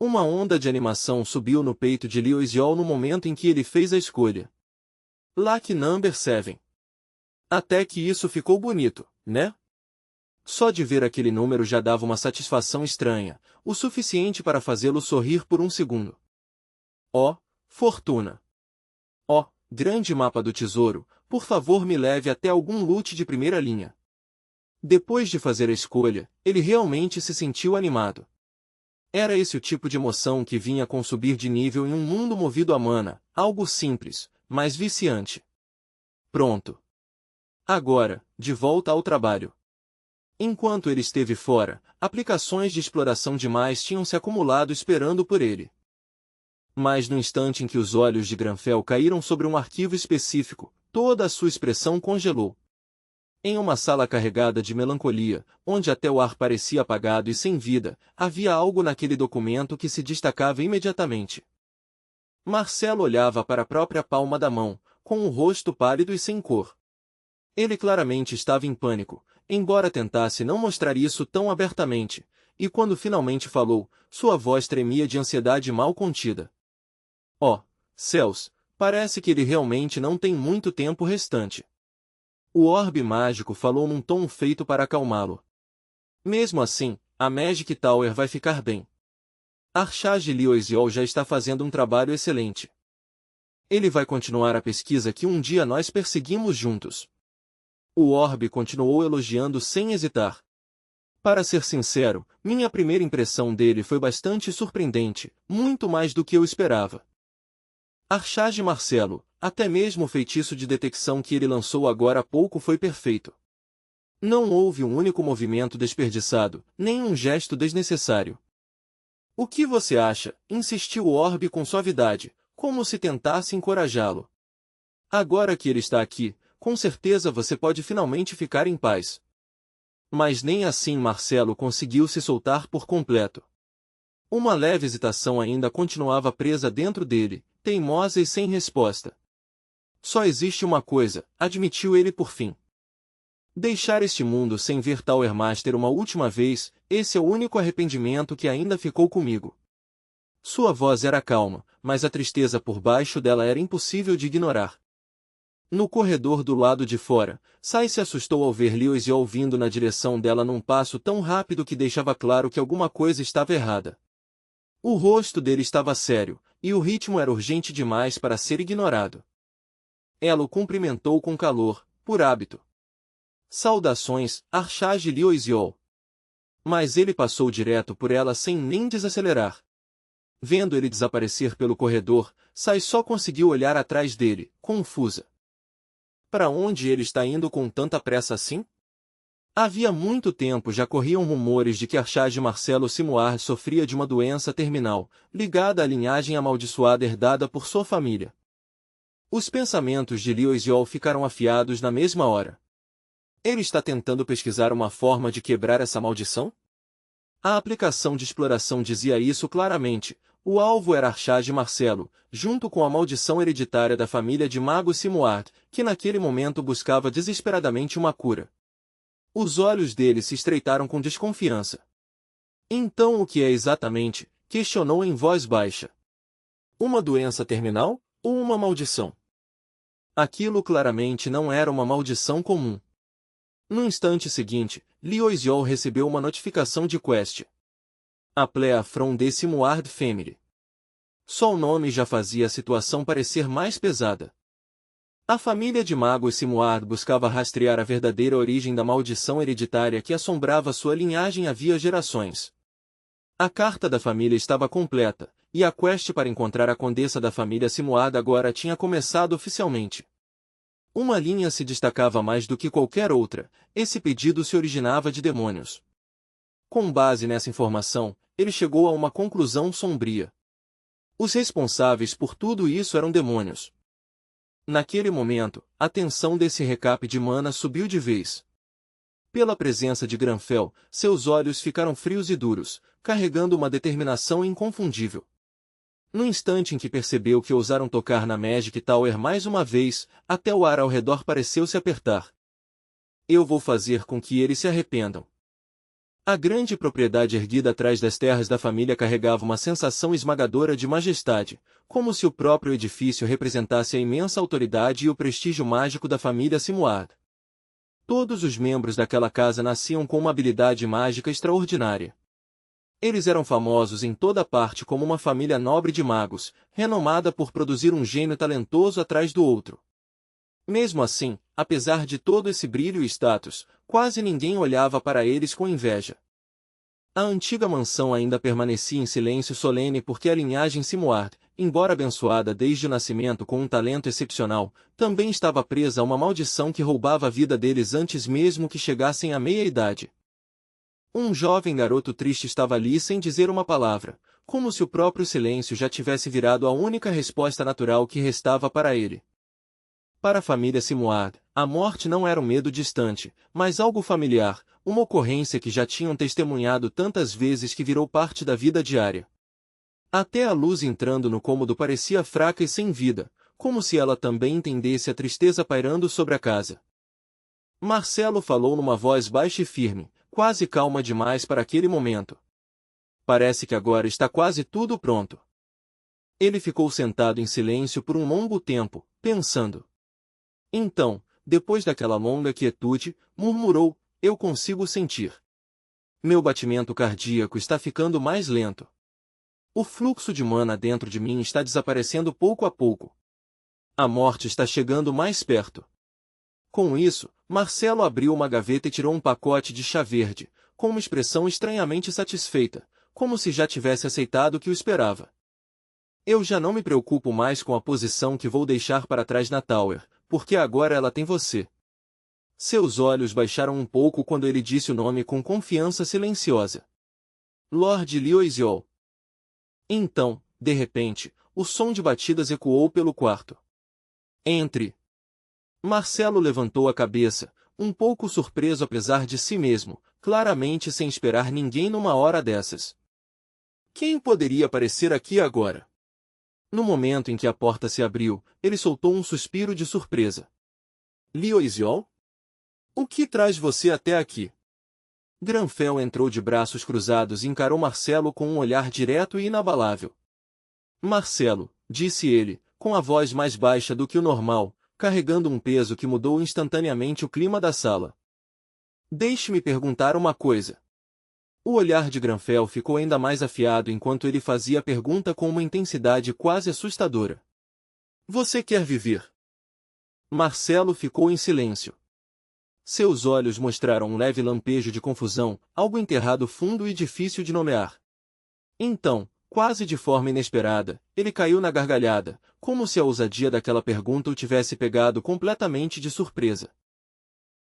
Uma onda de animação subiu no peito de Liu Xiao no momento em que ele fez a escolha. Lucky Number 7. Até que isso ficou bonito, né? Só de ver aquele número já dava uma satisfação estranha, o suficiente para fazê-lo sorrir por um segundo. Ó, fortuna! Ó, grande mapa do tesouro, por favor me leve até algum loot de primeira linha. Depois de fazer a escolha, ele realmente se sentiu animado. Era esse o tipo de emoção que vinha com subir de nível em um mundo movido a mana, algo simples, mas viciante. Pronto. Agora, de volta ao trabalho. Enquanto ele esteve fora, aplicações de exploração demais tinham se acumulado esperando por ele. Mas no instante em que os olhos de Granfell caíram sobre um arquivo específico, toda a sua expressão congelou. Em uma sala carregada de melancolia, onde até o ar parecia apagado e sem vida, havia algo naquele documento que se destacava imediatamente. Marcelo olhava para a própria palma da mão, com o rosto pálido e sem cor. Ele claramente estava em pânico, embora tentasse não mostrar isso tão abertamente, e quando finalmente falou, sua voz tremia de ansiedade mal contida. Oh, céus, parece que ele realmente não tem muito tempo restante. O orbe mágico falou num tom feito para acalmá-lo. Mesmo assim, a Magic Tower vai ficar bem. Archage Liu Xiao já está fazendo um trabalho excelente. Ele vai continuar a pesquisa que um dia nós perseguimos juntos. O orbe continuou elogiando sem hesitar. Para ser sincero, minha primeira impressão dele foi bastante surpreendente, muito mais do que eu esperava. Archage Marcelo, até mesmo o feitiço de detecção que ele lançou agora há pouco foi perfeito. Não houve um único movimento desperdiçado, nem um gesto desnecessário. O que você acha? Insistiu o orbe com suavidade, como se tentasse encorajá-lo. Agora que ele está aqui, com certeza você pode finalmente ficar em paz. Mas nem assim Marcelo conseguiu se soltar por completo. Uma leve hesitação ainda continuava presa dentro dele, teimosa e sem resposta. Só existe uma coisa, admitiu ele por fim. Deixar este mundo sem ver Tower Master uma última vez, esse é o único arrependimento que ainda ficou comigo. Sua voz era calma, mas a tristeza por baixo dela era impossível de ignorar. No corredor do lado de fora, Sai se assustou ao ver Liu Xiao vindo na direção dela num passo tão rápido que deixava claro que alguma coisa estava errada. O rosto dele estava sério, e o ritmo era urgente demais para ser ignorado. Ela o cumprimentou com calor, por hábito. Saudações, Archage Liu Xiao. Mas ele passou direto por ela sem nem desacelerar. Vendo ele desaparecer pelo corredor, Sai só conseguiu olhar atrás dele, confusa. Para onde ele está indo com tanta pressa assim? Havia muito tempo já corriam rumores de que Archage Marcelo Simuard sofria de uma doença terminal, ligada à linhagem amaldiçoada herdada por sua família. Os pensamentos de Liu Xiao ficaram afiados na mesma hora. Ele está tentando pesquisar uma forma de quebrar essa maldição? A aplicação de exploração dizia isso claramente. O alvo era Archage Marcelo, junto com a maldição hereditária da família de magos Simuard, que naquele momento buscava desesperadamente uma cura. Os olhos dele se estreitaram com desconfiança. Então o que é exatamente? Questionou em voz baixa. Uma doença terminal? Ou uma maldição? Aquilo claramente não era uma maldição comum. No instante seguinte, Liu Xiao recebeu uma notificação de quest. A Plea from the Simuard Family. Só o nome já fazia a situação parecer mais pesada. A família de magos Simuard buscava rastrear a verdadeira origem da maldição hereditária que assombrava sua linhagem havia gerações. A carta da família estava completa, e a quest para encontrar a condessa da família Simuard agora tinha começado oficialmente. Uma linha se destacava mais do que qualquer outra, esse pedido se originava de demônios. Com base nessa informação, ele chegou a uma conclusão sombria. Os responsáveis por tudo isso eram demônios. Naquele momento, a tensão desse recap de mana subiu de vez. Pela presença de Granfell, seus olhos ficaram frios e duros, carregando uma determinação inconfundível. No instante em que percebeu que ousaram tocar na Magic Tower mais uma vez, até o ar ao redor pareceu se apertar. Eu vou fazer com que eles se arrependam. A grande propriedade erguida atrás das terras da família carregava uma sensação esmagadora de majestade, como se o próprio edifício representasse a imensa autoridade e o prestígio mágico da família Simward. Todos os membros daquela casa nasciam com uma habilidade mágica extraordinária. Eles eram famosos em toda parte como uma família nobre de magos, renomada por produzir um gênio talentoso atrás do outro. Mesmo assim, apesar de todo esse brilho e status, quase ninguém olhava para eles com inveja. A antiga mansão ainda permanecia em silêncio solene porque a linhagem Simward, embora abençoada desde o nascimento com um talento excepcional, também estava presa a uma maldição que roubava a vida deles antes mesmo que chegassem à meia-idade. Um jovem garoto triste estava ali sem dizer uma palavra, como se o próprio silêncio já tivesse virado a única resposta natural que restava para ele. Para a família Simward, a morte não era um medo distante, mas algo familiar, uma ocorrência que já tinham testemunhado tantas vezes que virou parte da vida diária. Até a luz entrando no cômodo parecia fraca e sem vida, como se ela também entendesse a tristeza pairando sobre a casa. Marcelo falou numa voz baixa e firme, quase calma demais para aquele momento. Parece que agora está quase tudo pronto. Ele ficou sentado em silêncio por um longo tempo, pensando. Então, depois daquela longa quietude, murmurou, eu consigo sentir. Meu batimento cardíaco está ficando mais lento. O fluxo de mana dentro de mim está desaparecendo pouco a pouco. A morte está chegando mais perto. Com isso, Marcelo abriu uma gaveta e tirou um pacote de chá verde, com uma expressão estranhamente satisfeita, como se já tivesse aceitado o que o esperava. Eu já não me preocupo mais com a posição que vou deixar para trás na Tower, porque agora ela tem você. Seus olhos baixaram um pouco quando ele disse o nome com confiança silenciosa. Lord Lioisiol. Então, de repente, o som de batidas ecoou pelo quarto. Entre. Marcelo levantou a cabeça, um pouco surpreso apesar de si mesmo, claramente sem esperar ninguém numa hora dessas. Quem poderia aparecer aqui agora? No momento em que a porta se abriu, ele soltou um suspiro de surpresa. Lioisiol? O que traz você até aqui? Granfell entrou de braços cruzados e encarou Marcelo com um olhar direto e inabalável. Marcelo, disse ele, com a voz mais baixa do que o normal, carregando um peso que mudou instantaneamente o clima da sala. Deixe-me perguntar uma coisa. O olhar de Granfell ficou ainda mais afiado enquanto ele fazia a pergunta com uma intensidade quase assustadora. Você quer viver? Marcelo ficou em silêncio. Seus olhos mostraram um leve lampejo de confusão, algo enterrado fundo e difícil de nomear. Então, quase de forma inesperada, ele caiu na gargalhada, como se a ousadia daquela pergunta o tivesse pegado completamente de surpresa.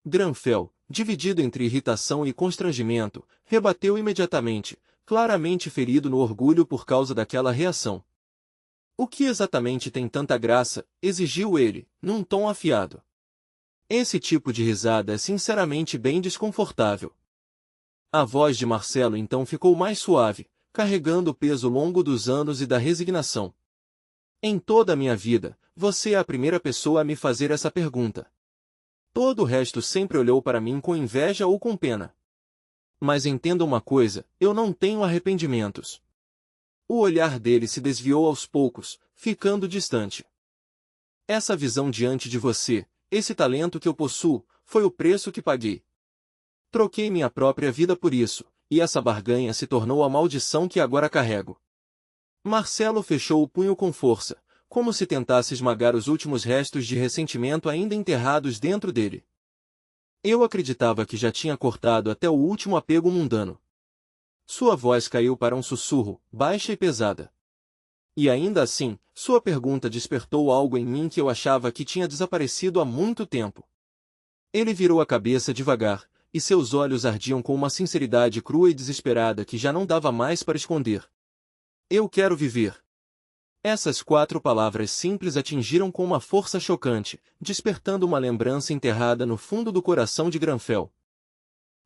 Granfell, dividido entre irritação e constrangimento, rebateu imediatamente, claramente ferido no orgulho por causa daquela reação. O que exatamente tem tanta graça? Exigiu ele, num tom afiado. Esse tipo de risada é sinceramente bem desconfortável. A voz de Marcelo então ficou mais suave, carregando o peso longo dos anos e da resignação. Em toda a minha vida, você é a primeira pessoa a me fazer essa pergunta. Todo o resto sempre olhou para mim com inveja ou com pena. Mas entenda uma coisa, eu não tenho arrependimentos. O olhar dele se desviou aos poucos, ficando distante. Essa visão diante de você, esse talento que eu possuo, foi o preço que paguei. Troquei minha própria vida por isso, e essa barganha se tornou a maldição que agora carrego. Marcelo fechou o punho com força, como se tentasse esmagar os últimos restos de ressentimento ainda enterrados dentro dele. Eu acreditava que já tinha cortado até o último apego mundano. Sua voz caiu para um sussurro, baixa e pesada. E ainda assim, sua pergunta despertou algo em mim que eu achava que tinha desaparecido há muito tempo. Ele virou a cabeça devagar, e seus olhos ardiam com uma sinceridade crua e desesperada que já não dava mais para esconder. Eu quero viver. Essas 4 palavras simples atingiram com uma força chocante, despertando uma lembrança enterrada no fundo do coração de Granfell.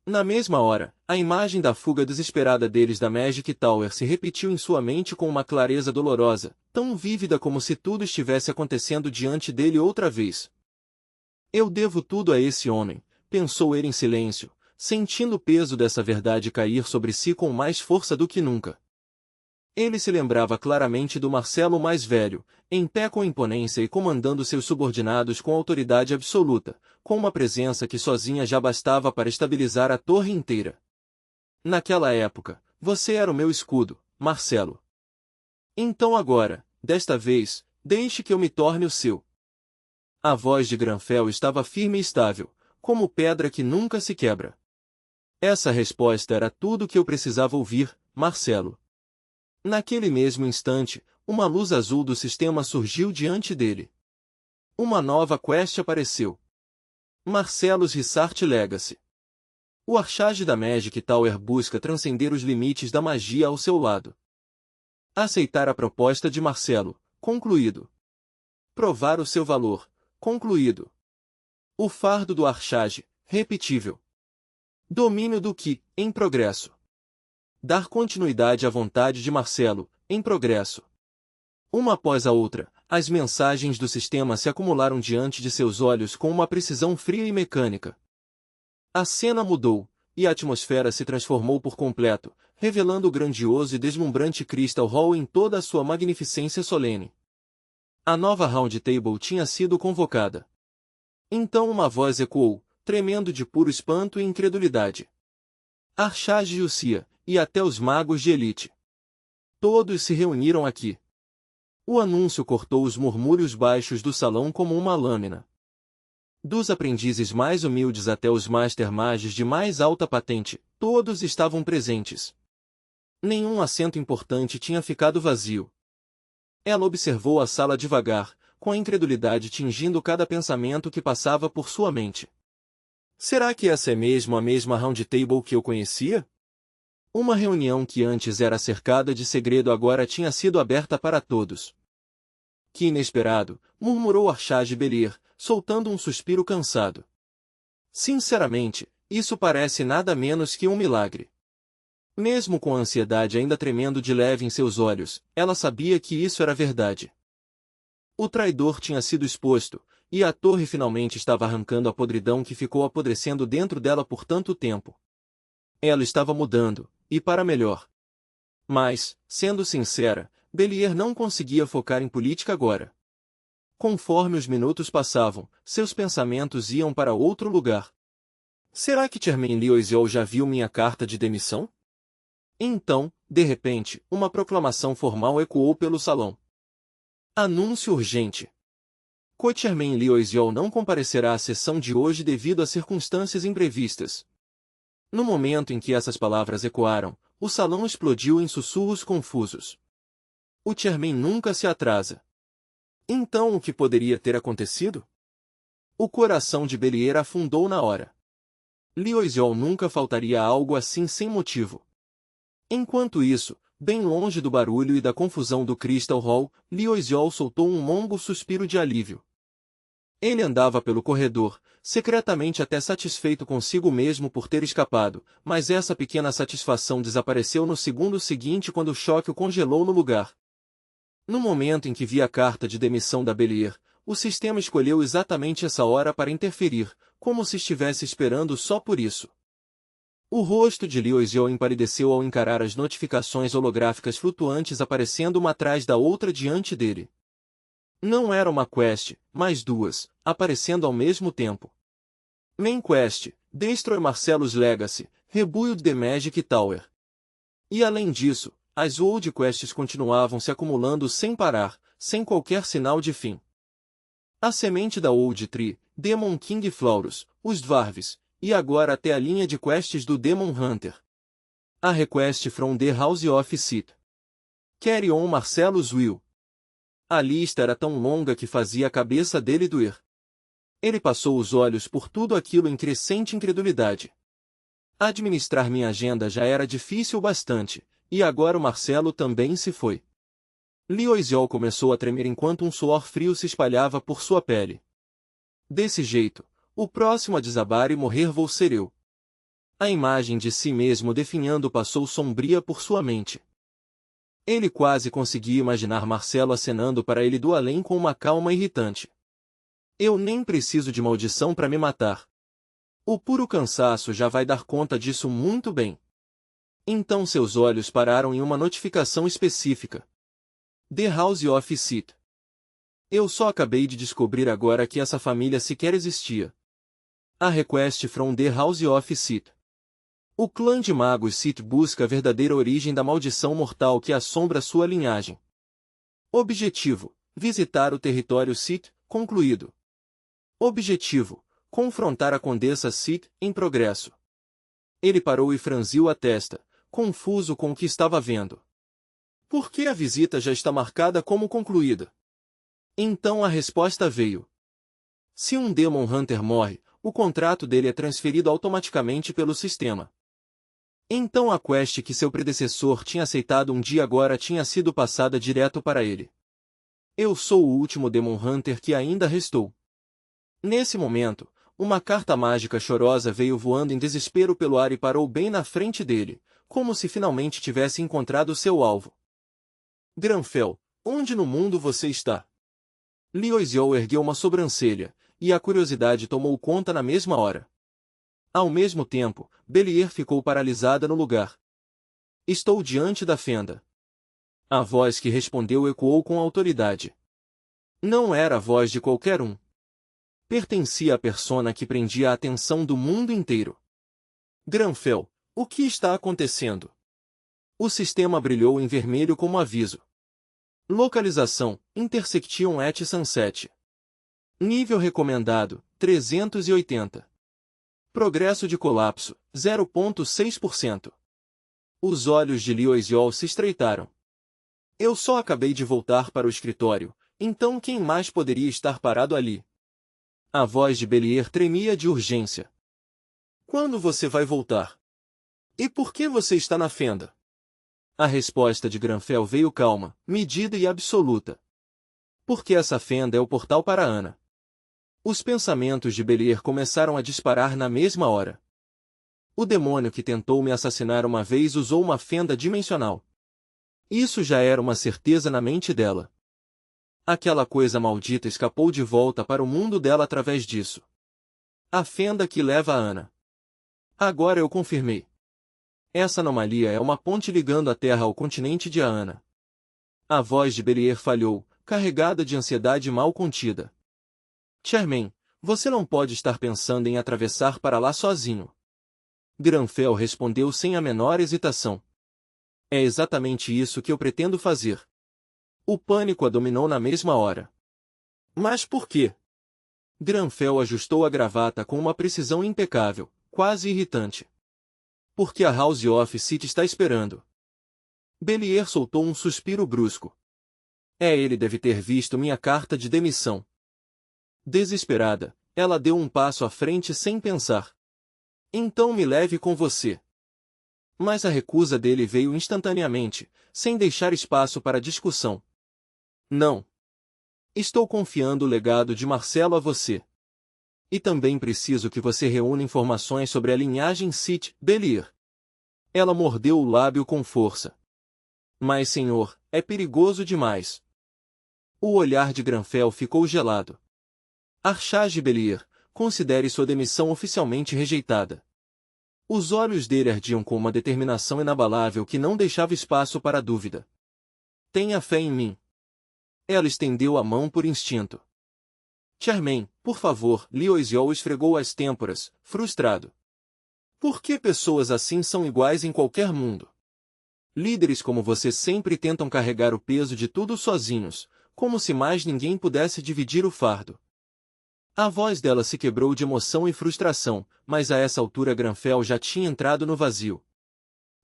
Na mesma hora, a imagem da fuga desesperada deles da Magic Tower se repetiu em sua mente com uma clareza dolorosa, tão vívida como se tudo estivesse acontecendo diante dele outra vez. Eu devo tudo a esse homem, pensou ele em silêncio, sentindo o peso dessa verdade cair sobre si com mais força do que nunca. Ele se lembrava claramente do Marcelo mais velho, em pé com imponência e comandando seus subordinados com autoridade absoluta, com uma presença que sozinha já bastava para estabilizar a torre inteira. Naquela época, você era o meu escudo, Marcelo. Então agora, desta vez, deixe que eu me torne o seu. A voz de Granfell estava firme e estável, como pedra que nunca se quebra. Essa resposta era tudo o que eu precisava ouvir, Marcelo. Naquele mesmo instante, uma luz azul do sistema surgiu diante dele. Uma nova quest apareceu. Marcellus Rissart Legacy. O Archage da Magic Tower busca transcender os limites da magia ao seu lado. Aceitar a proposta de Marcelo, concluído. Provar o seu valor, concluído. O fardo do Archage, repetível. Domínio do Ki, em progresso. Dar continuidade à vontade de Marcelo, em progresso. Uma após a outra, as mensagens do sistema se acumularam diante de seus olhos com uma precisão fria e mecânica. A cena mudou, e a atmosfera se transformou por completo, revelando o grandioso e deslumbrante Crystal Hall em toda a sua magnificência solene. A nova Round Table tinha sido convocada. Então uma voz ecoou, tremendo de puro espanto e incredulidade. Archage Yucia, e até os magos de elite. Todos se reuniram aqui. O anúncio cortou os murmúrios baixos do salão como uma lâmina. Dos aprendizes mais humildes até os Master Mages de mais alta patente, todos estavam presentes. Nenhum assento importante tinha ficado vazio. Ela observou a sala devagar, com a incredulidade tingindo cada pensamento que passava por sua mente. Será que essa é mesmo a mesma Round Table que eu conhecia? Uma reunião que antes era cercada de segredo agora tinha sido aberta para todos. Que inesperado, murmurou Archage Belier, soltando um suspiro cansado. Sinceramente, isso parece nada menos que um milagre. Mesmo com a ansiedade ainda tremendo de leve em seus olhos, ela sabia que isso era verdade. O traidor tinha sido exposto, e a torre finalmente estava arrancando a podridão que ficou apodrecendo dentro dela por tanto tempo. Ela estava mudando, e para melhor. Mas, sendo sincera, Belier não conseguia focar em política agora. Conforme os minutos passavam, seus pensamentos iam para outro lugar. Será que Chairman Leoisiol já viu minha carta de demissão? Então, de repente, uma proclamação formal ecoou pelo salão. Anúncio urgente. Co-Chairman Leoisiol não comparecerá à sessão de hoje devido a circunstâncias imprevistas. No momento em que essas palavras ecoaram, o salão explodiu em sussurros confusos. O Chairman nunca se atrasa. Então o que poderia ter acontecido? O coração de Belier afundou na hora. Leoisiol nunca faltaria a algo assim sem motivo. Enquanto isso, bem longe do barulho e da confusão do Crystal Hall, Leoisiol soltou um longo suspiro de alívio. Ele andava pelo corredor, secretamente até satisfeito consigo mesmo por ter escapado, mas essa pequena satisfação desapareceu no segundo seguinte quando o choque o congelou no lugar. No momento em que vi a carta de demissão da Belier, o sistema escolheu exatamente essa hora para interferir, como se estivesse esperando só por isso. O rosto de Leoisiol empalideceu ao encarar as notificações holográficas flutuantes aparecendo uma atrás da outra diante dele. Não era uma quest, mas duas, aparecendo ao mesmo tempo. Main Quest, Destroy Marcellus Legacy, Rebuild the Magic Tower. E além disso, as Old Quests continuavam se acumulando sem parar, sem qualquer sinal de fim. A semente da Old Tree, Demon King Florus, os Dwarves, e agora até a linha de quests do Demon Hunter. A Request from the House of Sith. Carry on Marcellus Will. A lista era tão longa que fazia a cabeça dele doer. Ele passou os olhos por tudo aquilo em crescente incredulidade. Administrar minha agenda já era difícil bastante, e agora o Marcelo também se foi. Leoisiol começou a tremer enquanto um suor frio se espalhava por sua pele. Desse jeito, o próximo a desabar e morrer vou ser eu. A imagem de si mesmo definhando passou sombria por sua mente. Ele quase conseguia imaginar Marcelo acenando para ele do além com uma calma irritante. Eu nem preciso de maldição para me matar. O puro cansaço já vai dar conta disso muito bem. Então seus olhos pararam em uma notificação específica. The House of Sith. Eu só acabei de descobrir agora que essa família sequer existia. A request from the House of Sith. O clã de magos Sith busca a verdadeira origem da maldição mortal que assombra sua linhagem. Objetivo: visitar o território Sith, concluído. Objetivo: confrontar a Condessa Sith, em progresso. Ele parou e franziu a testa, confuso com o que estava vendo. Por que a visita já está marcada como concluída? Então a resposta veio. Se um Demon Hunter morre, o contrato dele é transferido automaticamente pelo sistema. Então a quest que seu predecessor tinha aceitado um dia agora tinha sido passada direto para ele. Eu sou o último Demon Hunter que ainda restou. Nesse momento, uma carta mágica chorosa veio voando em desespero pelo ar e parou bem na frente dele, como se finalmente tivesse encontrado seu alvo. Granfell, onde no mundo você está? Liu Xiao ergueu uma sobrancelha, e a curiosidade tomou conta na mesma hora. Ao mesmo tempo, Belier ficou paralisada no lugar. Estou diante da fenda. A voz que respondeu ecoou com autoridade. Não era a voz de qualquer um. Pertencia à persona que prendia a atenção do mundo inteiro. Granfell, o que está acontecendo? O sistema brilhou em vermelho como aviso. Localização: Intersection at Sunset. Nível recomendado: 380. Progresso de colapso: 0,6%. Os olhos de Liu Xiao se estreitaram. Eu só acabei de voltar para o escritório, então quem mais poderia estar parado ali? A voz de Belier tremia de urgência. Quando você vai voltar? E por que você está na fenda? A resposta de Granfell veio calma, medida e absoluta. Porque essa fenda é o portal para Ana. Os pensamentos de Belier começaram a disparar na mesma hora. O demônio que tentou me assassinar uma vez usou uma fenda dimensional. Isso já era uma certeza na mente dela. Aquela coisa maldita escapou de volta para o mundo dela através disso. A fenda que leva a Ana. Agora eu confirmei. Essa anomalia é uma ponte ligando a Terra ao continente de Ana. A voz de Belier falhou, carregada de ansiedade mal contida. Chairman, você não pode estar pensando em atravessar para lá sozinho. Granfell respondeu sem a menor hesitação. É exatamente isso que eu pretendo fazer. O pânico a dominou na mesma hora. Mas por quê? Granfell ajustou a gravata com uma precisão impecável, quase irritante. Porque a House of Sith está esperando. Belier soltou um suspiro brusco. Ele deve ter visto minha carta de demissão. Desesperada, ela deu um passo à frente sem pensar. Então me leve com você. Mas a recusa dele veio instantaneamente, sem deixar espaço para discussão. Não. Estou confiando o legado de Marcelo a você. E também preciso que você reúna informações sobre a linhagem Sith, Belier. Ela mordeu o lábio com força. Mas, senhor, é perigoso demais. O olhar de Granfell ficou gelado. Archage Belier, considere sua demissão oficialmente rejeitada. Os olhos dele ardiam com uma determinação inabalável que não deixava espaço para dúvida. Tenha fé em mim. Ela estendeu a mão por instinto. Chairman, por favor, Liu Xiao esfregou as têmporas, frustrado. Por que pessoas assim são iguais em qualquer mundo? Líderes como você sempre tentam carregar o peso de tudo sozinhos, como se mais ninguém pudesse dividir o fardo. A voz dela se quebrou de emoção e frustração, mas a essa altura Granfell já tinha entrado no vazio.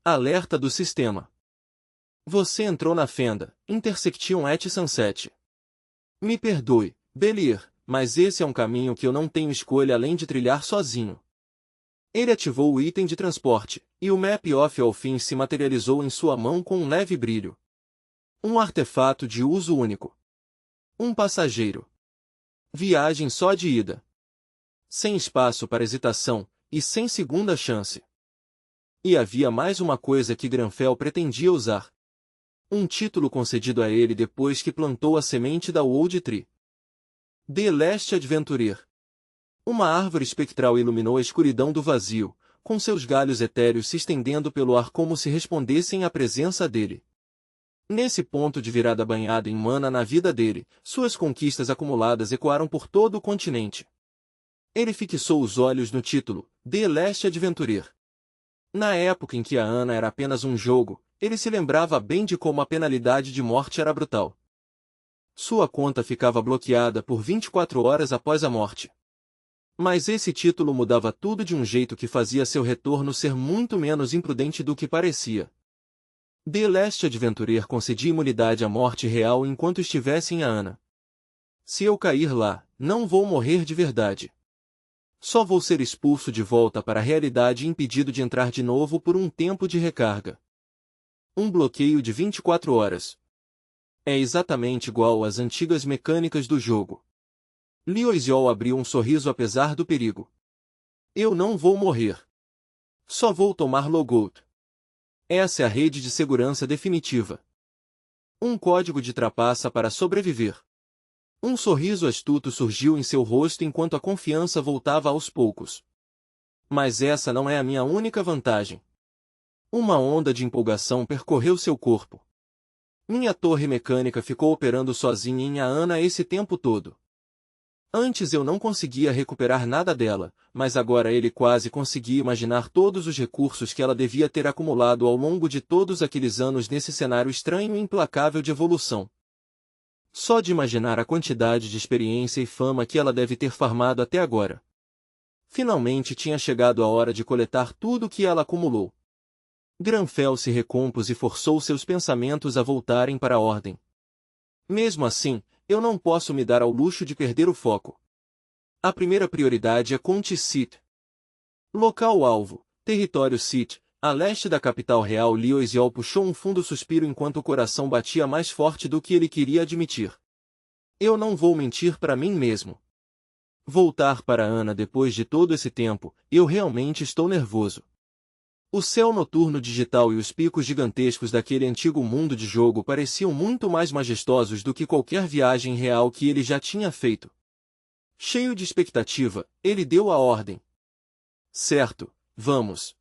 Alerta do sistema. Você entrou na fenda, Intersection at Sunset. Me perdoe, Belier, mas esse é um caminho que eu não tenho escolha além de trilhar sozinho. Ele ativou o item de transporte, e o Map of Alfin se materializou em sua mão com um leve brilho. Um artefato de uso único. Um passageiro. Viagem só de ida. Sem espaço para hesitação, e sem segunda chance. E havia mais uma coisa que Granfell pretendia usar. Um título concedido a ele depois que plantou a semente da Old Tree. The Last Adventurer. Uma árvore espectral iluminou a escuridão do vazio, com seus galhos etéreos se estendendo pelo ar como se respondessem à presença dele. Nesse ponto de virada banhada em mana na vida dele, suas conquistas acumuladas ecoaram por todo o continente. Ele fixou os olhos no título, The Last Adventurer. Na época em que a Ana era apenas um jogo, ele se lembrava bem de como a penalidade de morte era brutal. Sua conta ficava bloqueada por 24 horas após a morte. Mas esse título mudava tudo de um jeito que fazia seu retorno ser muito menos imprudente do que parecia. The Last Adventurer concedia imunidade à morte real enquanto estivesse em Ana. Se eu cair lá, não vou morrer de verdade. Só vou ser expulso de volta para a realidade e impedido de entrar de novo por um tempo de recarga. Um bloqueio de 24 horas. É exatamente igual às antigas mecânicas do jogo. Liu Xiao abriu um sorriso apesar do perigo. Eu não vou morrer. Só vou tomar logout. Essa é a rede de segurança definitiva. Um código de trapaça para sobreviver. Um sorriso astuto surgiu em seu rosto enquanto a confiança voltava aos poucos. Mas essa não é a minha única vantagem. Uma onda de empolgação percorreu seu corpo. Minha torre mecânica ficou operando sozinha em Ana esse tempo todo. Antes eu não conseguia recuperar nada dela, mas agora ele quase conseguia imaginar todos os recursos que ela devia ter acumulado ao longo de todos aqueles anos nesse cenário estranho e implacável de evolução. Só de imaginar a quantidade de experiência e fama que ela deve ter farmado até agora. Finalmente tinha chegado a hora de coletar tudo o que ela acumulou. Granfell se recompôs e forçou seus pensamentos a voltarem para a ordem. Mesmo assim, eu não posso me dar ao luxo de perder o foco. A primeira prioridade é Conti City. Local-alvo, território City, a leste da capital real. Liu Xiao puxou um fundo suspiro enquanto o coração batia mais forte do que ele queria admitir. Eu não vou mentir para mim mesmo. Voltar para Ana depois de todo esse tempo, eu realmente estou nervoso. O céu noturno digital e os picos gigantescos daquele antigo mundo de jogo pareciam muito mais majestosos do que qualquer viagem real que ele já tinha feito. Cheio de expectativa, ele deu a ordem. Certo, vamos.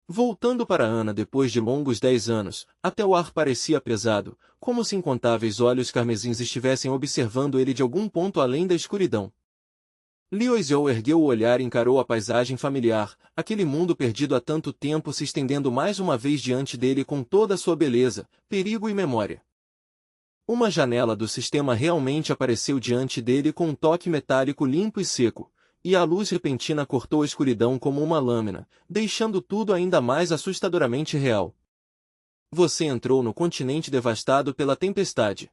Voltando para Ana depois de longos 10 anos, até o ar parecia pesado, como se incontáveis olhos carmesins estivessem observando ele de algum ponto além da escuridão. Liu Xiao ergueu o olhar e encarou a paisagem familiar, aquele mundo perdido há tanto tempo se estendendo mais uma vez diante dele com toda a sua beleza, perigo e memória. Uma janela do sistema realmente apareceu diante dele com um toque metálico limpo e seco, e a luz repentina cortou a escuridão como uma lâmina, deixando tudo ainda mais assustadoramente real. Você entrou no continente devastado pela tempestade.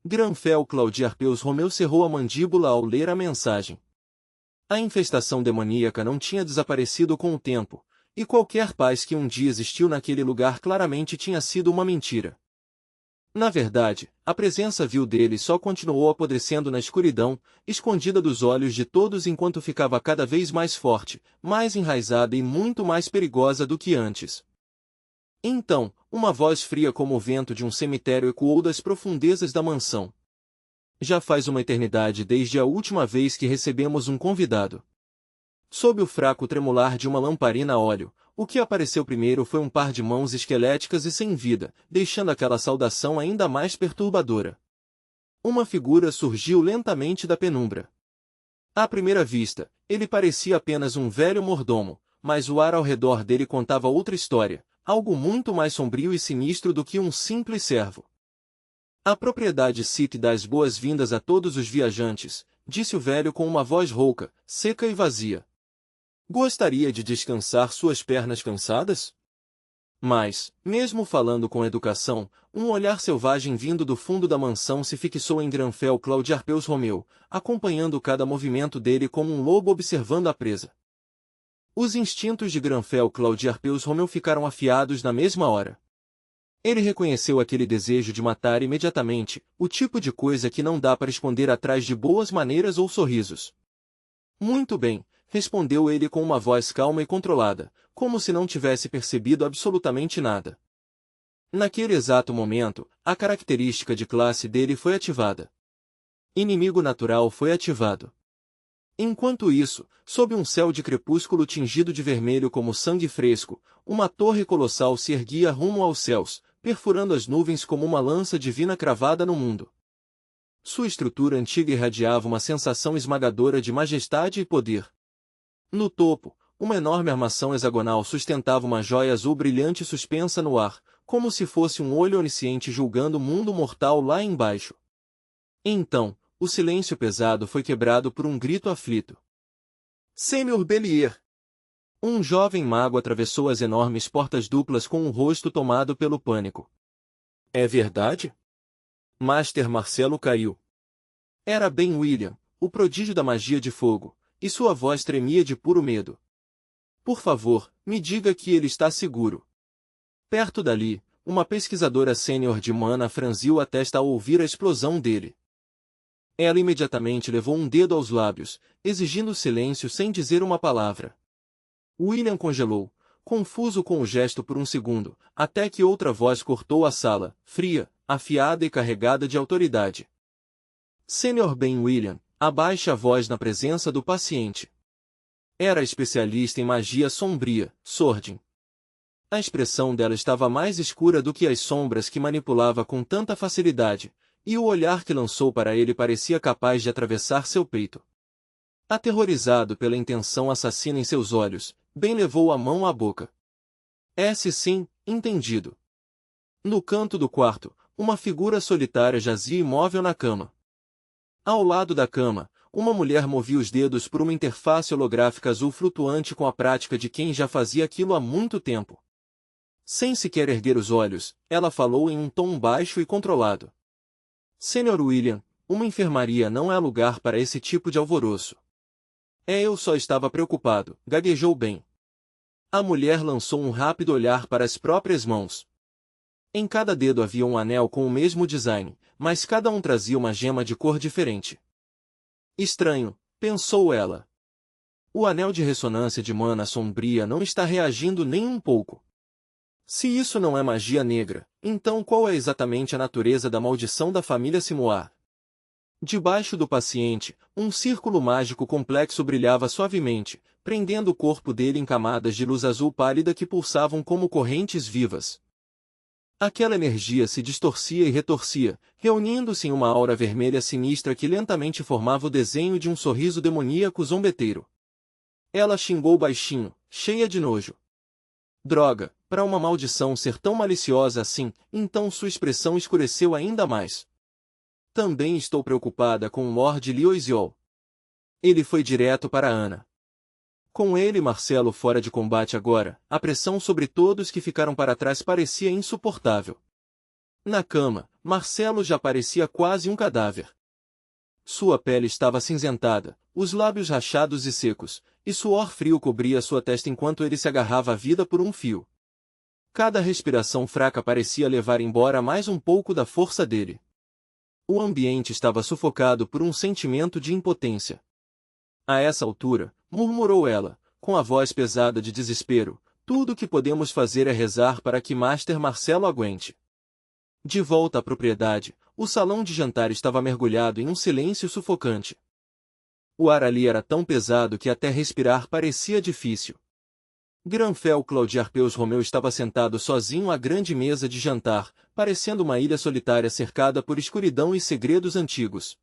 Granfell Claudiarpeus Romeu cerrou a mandíbula ao ler a mensagem. A infestação demoníaca não tinha desaparecido com o tempo, e qualquer paz que um dia existiu naquele lugar claramente tinha sido uma mentira. Na verdade, a presença vil dele só continuou apodrecendo na escuridão, escondida dos olhos de todos enquanto ficava cada vez mais forte, mais enraizada e muito mais perigosa do que antes. Então, uma voz fria como o vento de um cemitério ecoou das profundezas da mansão. Já faz uma eternidade desde a última vez que recebemos um convidado. Sob o fraco tremular de uma lamparina a óleo, o que apareceu primeiro foi um par de mãos esqueléticas e sem vida, deixando aquela saudação ainda mais perturbadora. Uma figura surgiu lentamente da penumbra. À primeira vista, ele parecia apenas um velho mordomo, mas o ar ao redor dele contava outra história, algo muito mais sombrio e sinistro do que um simples servo. A propriedade City dá as boas-vindas a todos os viajantes, disse o velho com uma voz rouca, seca e vazia. Gostaria de descansar suas pernas cansadas? Mas, mesmo falando com educação, um olhar selvagem vindo do fundo da mansão se fixou em Granfell Claudiarpeus Romeu, acompanhando cada movimento dele como um lobo observando a presa. Os instintos de Granfell Claudiarpeus Romeu ficaram afiados na mesma hora. Ele reconheceu aquele desejo de matar imediatamente, o tipo de coisa que não dá para esconder atrás de boas maneiras ou sorrisos. Muito bem, respondeu ele com uma voz calma e controlada, como se não tivesse percebido absolutamente nada. Naquele exato momento, a característica de classe dele foi ativada. Inimigo natural foi ativado. Enquanto isso, sob um céu de crepúsculo tingido de vermelho como sangue fresco, uma torre colossal se erguia rumo aos céus, perfurando as nuvens como uma lança divina cravada no mundo. Sua estrutura antiga irradiava uma sensação esmagadora de majestade e poder. No topo, uma enorme armação hexagonal sustentava uma joia azul brilhante suspensa no ar, como se fosse um olho onisciente julgando o mundo mortal lá embaixo. Então, o silêncio pesado foi quebrado por um grito aflito. Senhor Belier! Um jovem mago atravessou as enormes portas duplas com o rosto tomado pelo pânico. É verdade? Master Marcelo caiu. Era Ben William, o prodígio da magia de fogo, e sua voz tremia de puro medo. Por favor, me diga que ele está seguro. Perto dali, uma pesquisadora sênior de mana franziu a testa ao ouvir a explosão dele. Ela imediatamente levou um dedo aos lábios, exigindo silêncio sem dizer uma palavra. William congelou, confuso com o gesto por um segundo, até que outra voz cortou a sala, fria, afiada e carregada de autoridade. Sr. Ben William, abaixe a voz na presença do paciente. Era especialista em magia sombria, Sordin. A expressão dela estava mais escura do que as sombras que manipulava com tanta facilidade, e o olhar que lançou para ele parecia capaz de atravessar seu peito. Aterrorizado pela intenção assassina em seus olhos, Ben levou a mão à boca. Sim, entendido. No canto do quarto, uma figura solitária jazia imóvel na cama. Ao lado da cama, uma mulher movia os dedos por uma interface holográfica azul flutuante com a prática de quem já fazia aquilo há muito tempo. Sem sequer erguer os olhos, ela falou em um tom baixo e controlado. Sr. William, uma enfermaria não é lugar para esse tipo de alvoroço. Eu só estava preocupado, gaguejou Ben. A mulher lançou um rápido olhar para as próprias mãos. Em cada dedo havia um anel com o mesmo design, mas cada um trazia uma gema de cor diferente. Estranho, pensou ela. O anel de ressonância de mana sombria não está reagindo nem um pouco. Se isso não é magia negra, então qual é exatamente a natureza da maldição da família Simoar? Debaixo do paciente, um círculo mágico complexo brilhava suavemente, prendendo o corpo dele em camadas de luz azul pálida que pulsavam como correntes vivas. Aquela energia se distorcia e retorcia, reunindo-se em uma aura vermelha sinistra que lentamente formava o desenho de um sorriso demoníaco zombeteiro. Ela xingou baixinho, cheia de nojo. Droga, para uma maldição ser tão maliciosa assim, então sua expressão escureceu ainda mais. Também estou preocupada com o Lord Lioisiol. Ele foi direto para Ana. Com ele e Marcelo fora de combate agora, a pressão sobre todos que ficaram para trás parecia insuportável. Na cama, Marcelo já parecia quase um cadáver. Sua pele estava acinzentada, os lábios rachados e secos, e suor frio cobria sua testa enquanto ele se agarrava à vida por um fio. Cada respiração fraca parecia levar embora mais um pouco da força dele. O ambiente estava sufocado por um sentimento de impotência. A essa altura, murmurou ela, com a voz pesada de desespero, tudo o que podemos fazer é rezar para que Master Marcelo aguente. De volta à propriedade, o salão de jantar estava mergulhado em um silêncio sufocante. O ar ali era tão pesado que até respirar parecia difícil. Granfel Claudiarpeus Romeu estava sentado sozinho à grande mesa de jantar, parecendo uma ilha solitária cercada por escuridão e segredos antigos.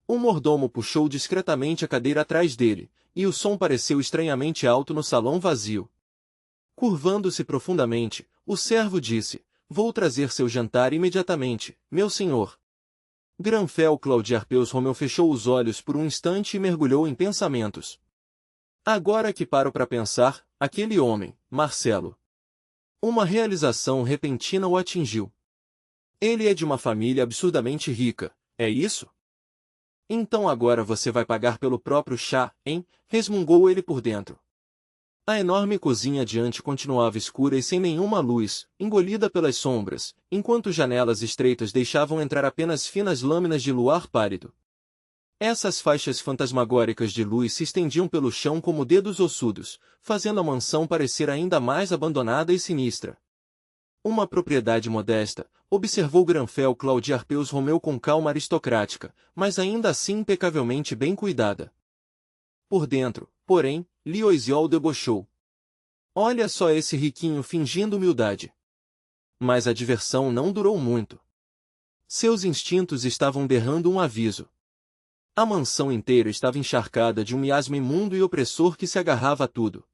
O mordomo puxou discretamente a cadeira atrás dele, e o som pareceu estranhamente alto no salão vazio. Curvando-se profundamente, o servo disse, vou trazer seu jantar imediatamente, meu senhor. Granfel Claudiarpeus Romeu fechou os olhos por um instante e mergulhou em pensamentos. Agora que paro para pensar, aquele homem, Marcelo. Uma realização repentina o atingiu. Ele é de uma família absurdamente rica, é isso? Então agora você vai pagar pelo próprio chá, hein? Resmungou ele por dentro. A enorme cozinha adiante continuava escura e sem nenhuma luz, engolida pelas sombras, enquanto janelas estreitas deixavam entrar apenas finas lâminas de luar pálido. Essas faixas fantasmagóricas de luz se estendiam pelo chão como dedos ossudos, fazendo a mansão parecer ainda mais abandonada e sinistra. Uma propriedade modesta, observou Granfel Claudiarpeus Romeu com calma aristocrática, mas ainda assim impecavelmente bem cuidada. Por dentro, porém, Liu Xiao debochou. Olha só esse riquinho fingindo humildade. Mas a diversão não durou muito. Seus instintos estavam berrando um aviso. A mansão inteira estava encharcada de um miasma imundo e opressor que se agarrava a tudo.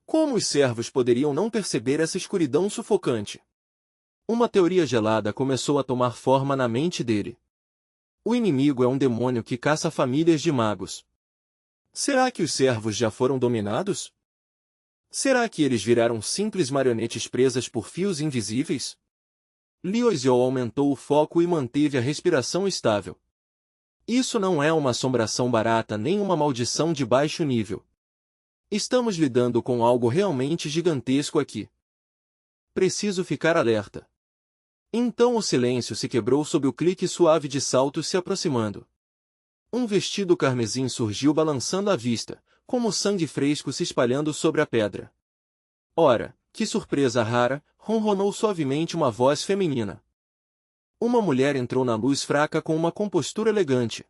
Como os servos poderiam não perceber essa escuridão sufocante? Uma teoria gelada começou a tomar forma na mente dele. O inimigo é um demônio que caça famílias de magos. Será que os servos já foram dominados? Será que eles viraram simples marionetes presas por fios invisíveis? Liu Xiao aumentou o foco e manteve a respiração estável. Isso não é uma assombração barata nem uma maldição de baixo nível. Estamos lidando com algo realmente gigantesco aqui. Preciso ficar alerta. Então o silêncio se quebrou sob o clique suave de saltos se aproximando. Um vestido carmesim surgiu balançando à vista, como sangue fresco se espalhando sobre a pedra. Ora, que surpresa rara, ronronou suavemente uma voz feminina. Uma mulher entrou na luz fraca com uma compostura elegante.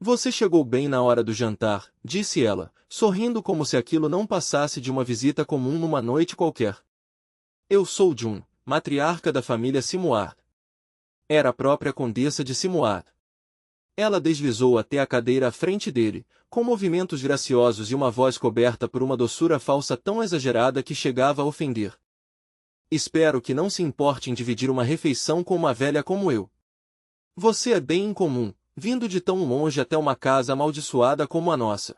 Você chegou bem na hora do jantar, disse ela, sorrindo como se aquilo não passasse de uma visita comum numa noite qualquer. Eu sou Jun, matriarca da família Simoar. Era a própria condessa de Simoar. Ela deslizou até a cadeira à frente dele, com movimentos graciosos e uma voz coberta por uma doçura falsa tão exagerada que chegava a ofender. Espero que não se importe em dividir uma refeição com uma velha como eu. Você é bem incomum, vindo de tão longe até uma casa amaldiçoada como a nossa.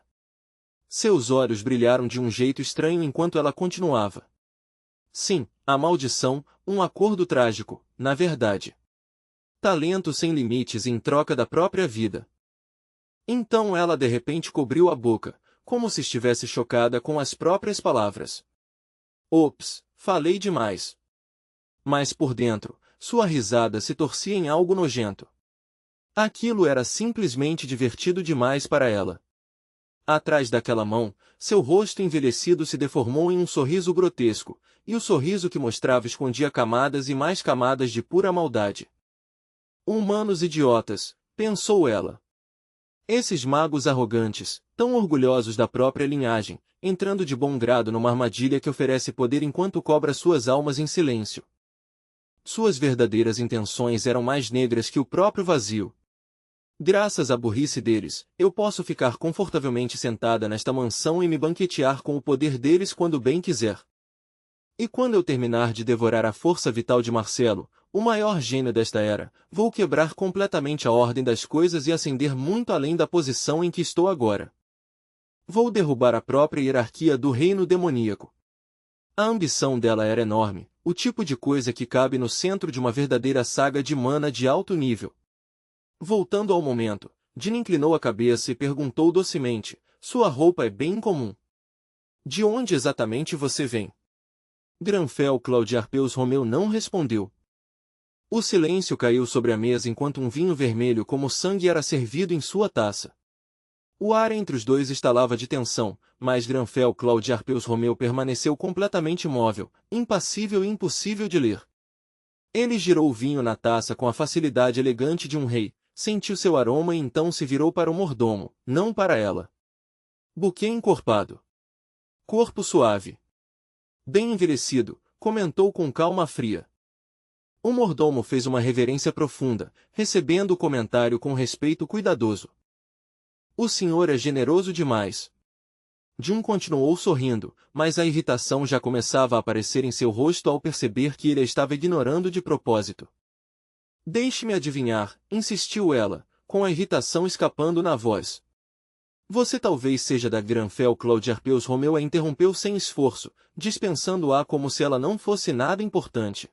Seus olhos brilharam de um jeito estranho enquanto ela continuava. Sim, a maldição, um acordo trágico, na verdade. Talento sem limites em troca da própria vida. Então ela de repente cobriu a boca, como se estivesse chocada com as próprias palavras. Ops, falei demais. Mas por dentro, sua risada se torcia em algo nojento. Aquilo era simplesmente divertido demais para ela. Atrás daquela mão, seu rosto envelhecido se deformou em um sorriso grotesco, e o sorriso que mostrava escondia camadas e mais camadas de pura maldade. Humanos idiotas, pensou ela. Esses magos arrogantes, tão orgulhosos da própria linhagem, entrando de bom grado numa armadilha que oferece poder enquanto cobra suas almas em silêncio. Suas verdadeiras intenções eram mais negras que o próprio vazio. Graças à burrice deles, eu posso ficar confortavelmente sentada nesta mansão e me banquetear com o poder deles quando bem quiser. E quando eu terminar de devorar a força vital de Marcelo, o maior gênio desta era, vou quebrar completamente a ordem das coisas e ascender muito além da posição em que estou agora. Vou derrubar a própria hierarquia do reino demoníaco. A ambição dela era enorme, o tipo de coisa que cabe no centro de uma verdadeira saga de mana de alto nível. Voltando ao momento, Jin inclinou a cabeça e perguntou docemente, sua roupa é bem incomum. De onde exatamente você vem? Granfel Claudiarpeus Romeu não respondeu. O silêncio caiu sobre a mesa enquanto um vinho vermelho como sangue era servido em sua taça. O ar entre os dois estalava de tensão, mas Granfel Claudiarpeus Romeu permaneceu completamente imóvel, impassível e impossível de ler. Ele girou o vinho na taça com a facilidade elegante de um rei, sentiu seu aroma e então se virou para o mordomo, não para ela. Buquê encorpado. Corpo suave. Bem envelhecido, comentou com calma fria. O mordomo fez uma reverência profunda, recebendo o comentário com respeito cuidadoso. O senhor é generoso demais. Jun continuou sorrindo, mas a irritação já começava a aparecer em seu rosto ao perceber que ele a estava ignorando de propósito. Deixe-me adivinhar, insistiu ela, com a irritação escapando na voz. Você talvez seja da Granfel Claudiarpeus Romeu a interrompeu sem esforço, dispensando-a como se ela não fosse nada importante.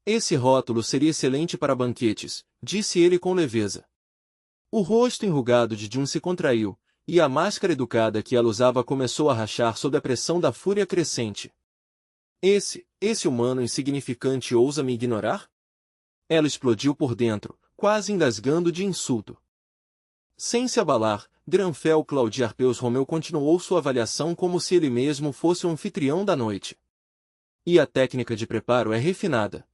Esse rótulo seria excelente para banquetes, disse ele com leveza. O rosto enrugado de Jun se contraiu, e a máscara educada que ela usava começou a rachar sob a pressão da fúria crescente. Esse humano insignificante ousa me ignorar? Ela explodiu por dentro, quase engasgando de insulto. Sem se abalar, Granfel Claudiarpeus Romeu continuou sua avaliação como se ele mesmo fosse o anfitrião da noite. E a técnica de preparo é refinada.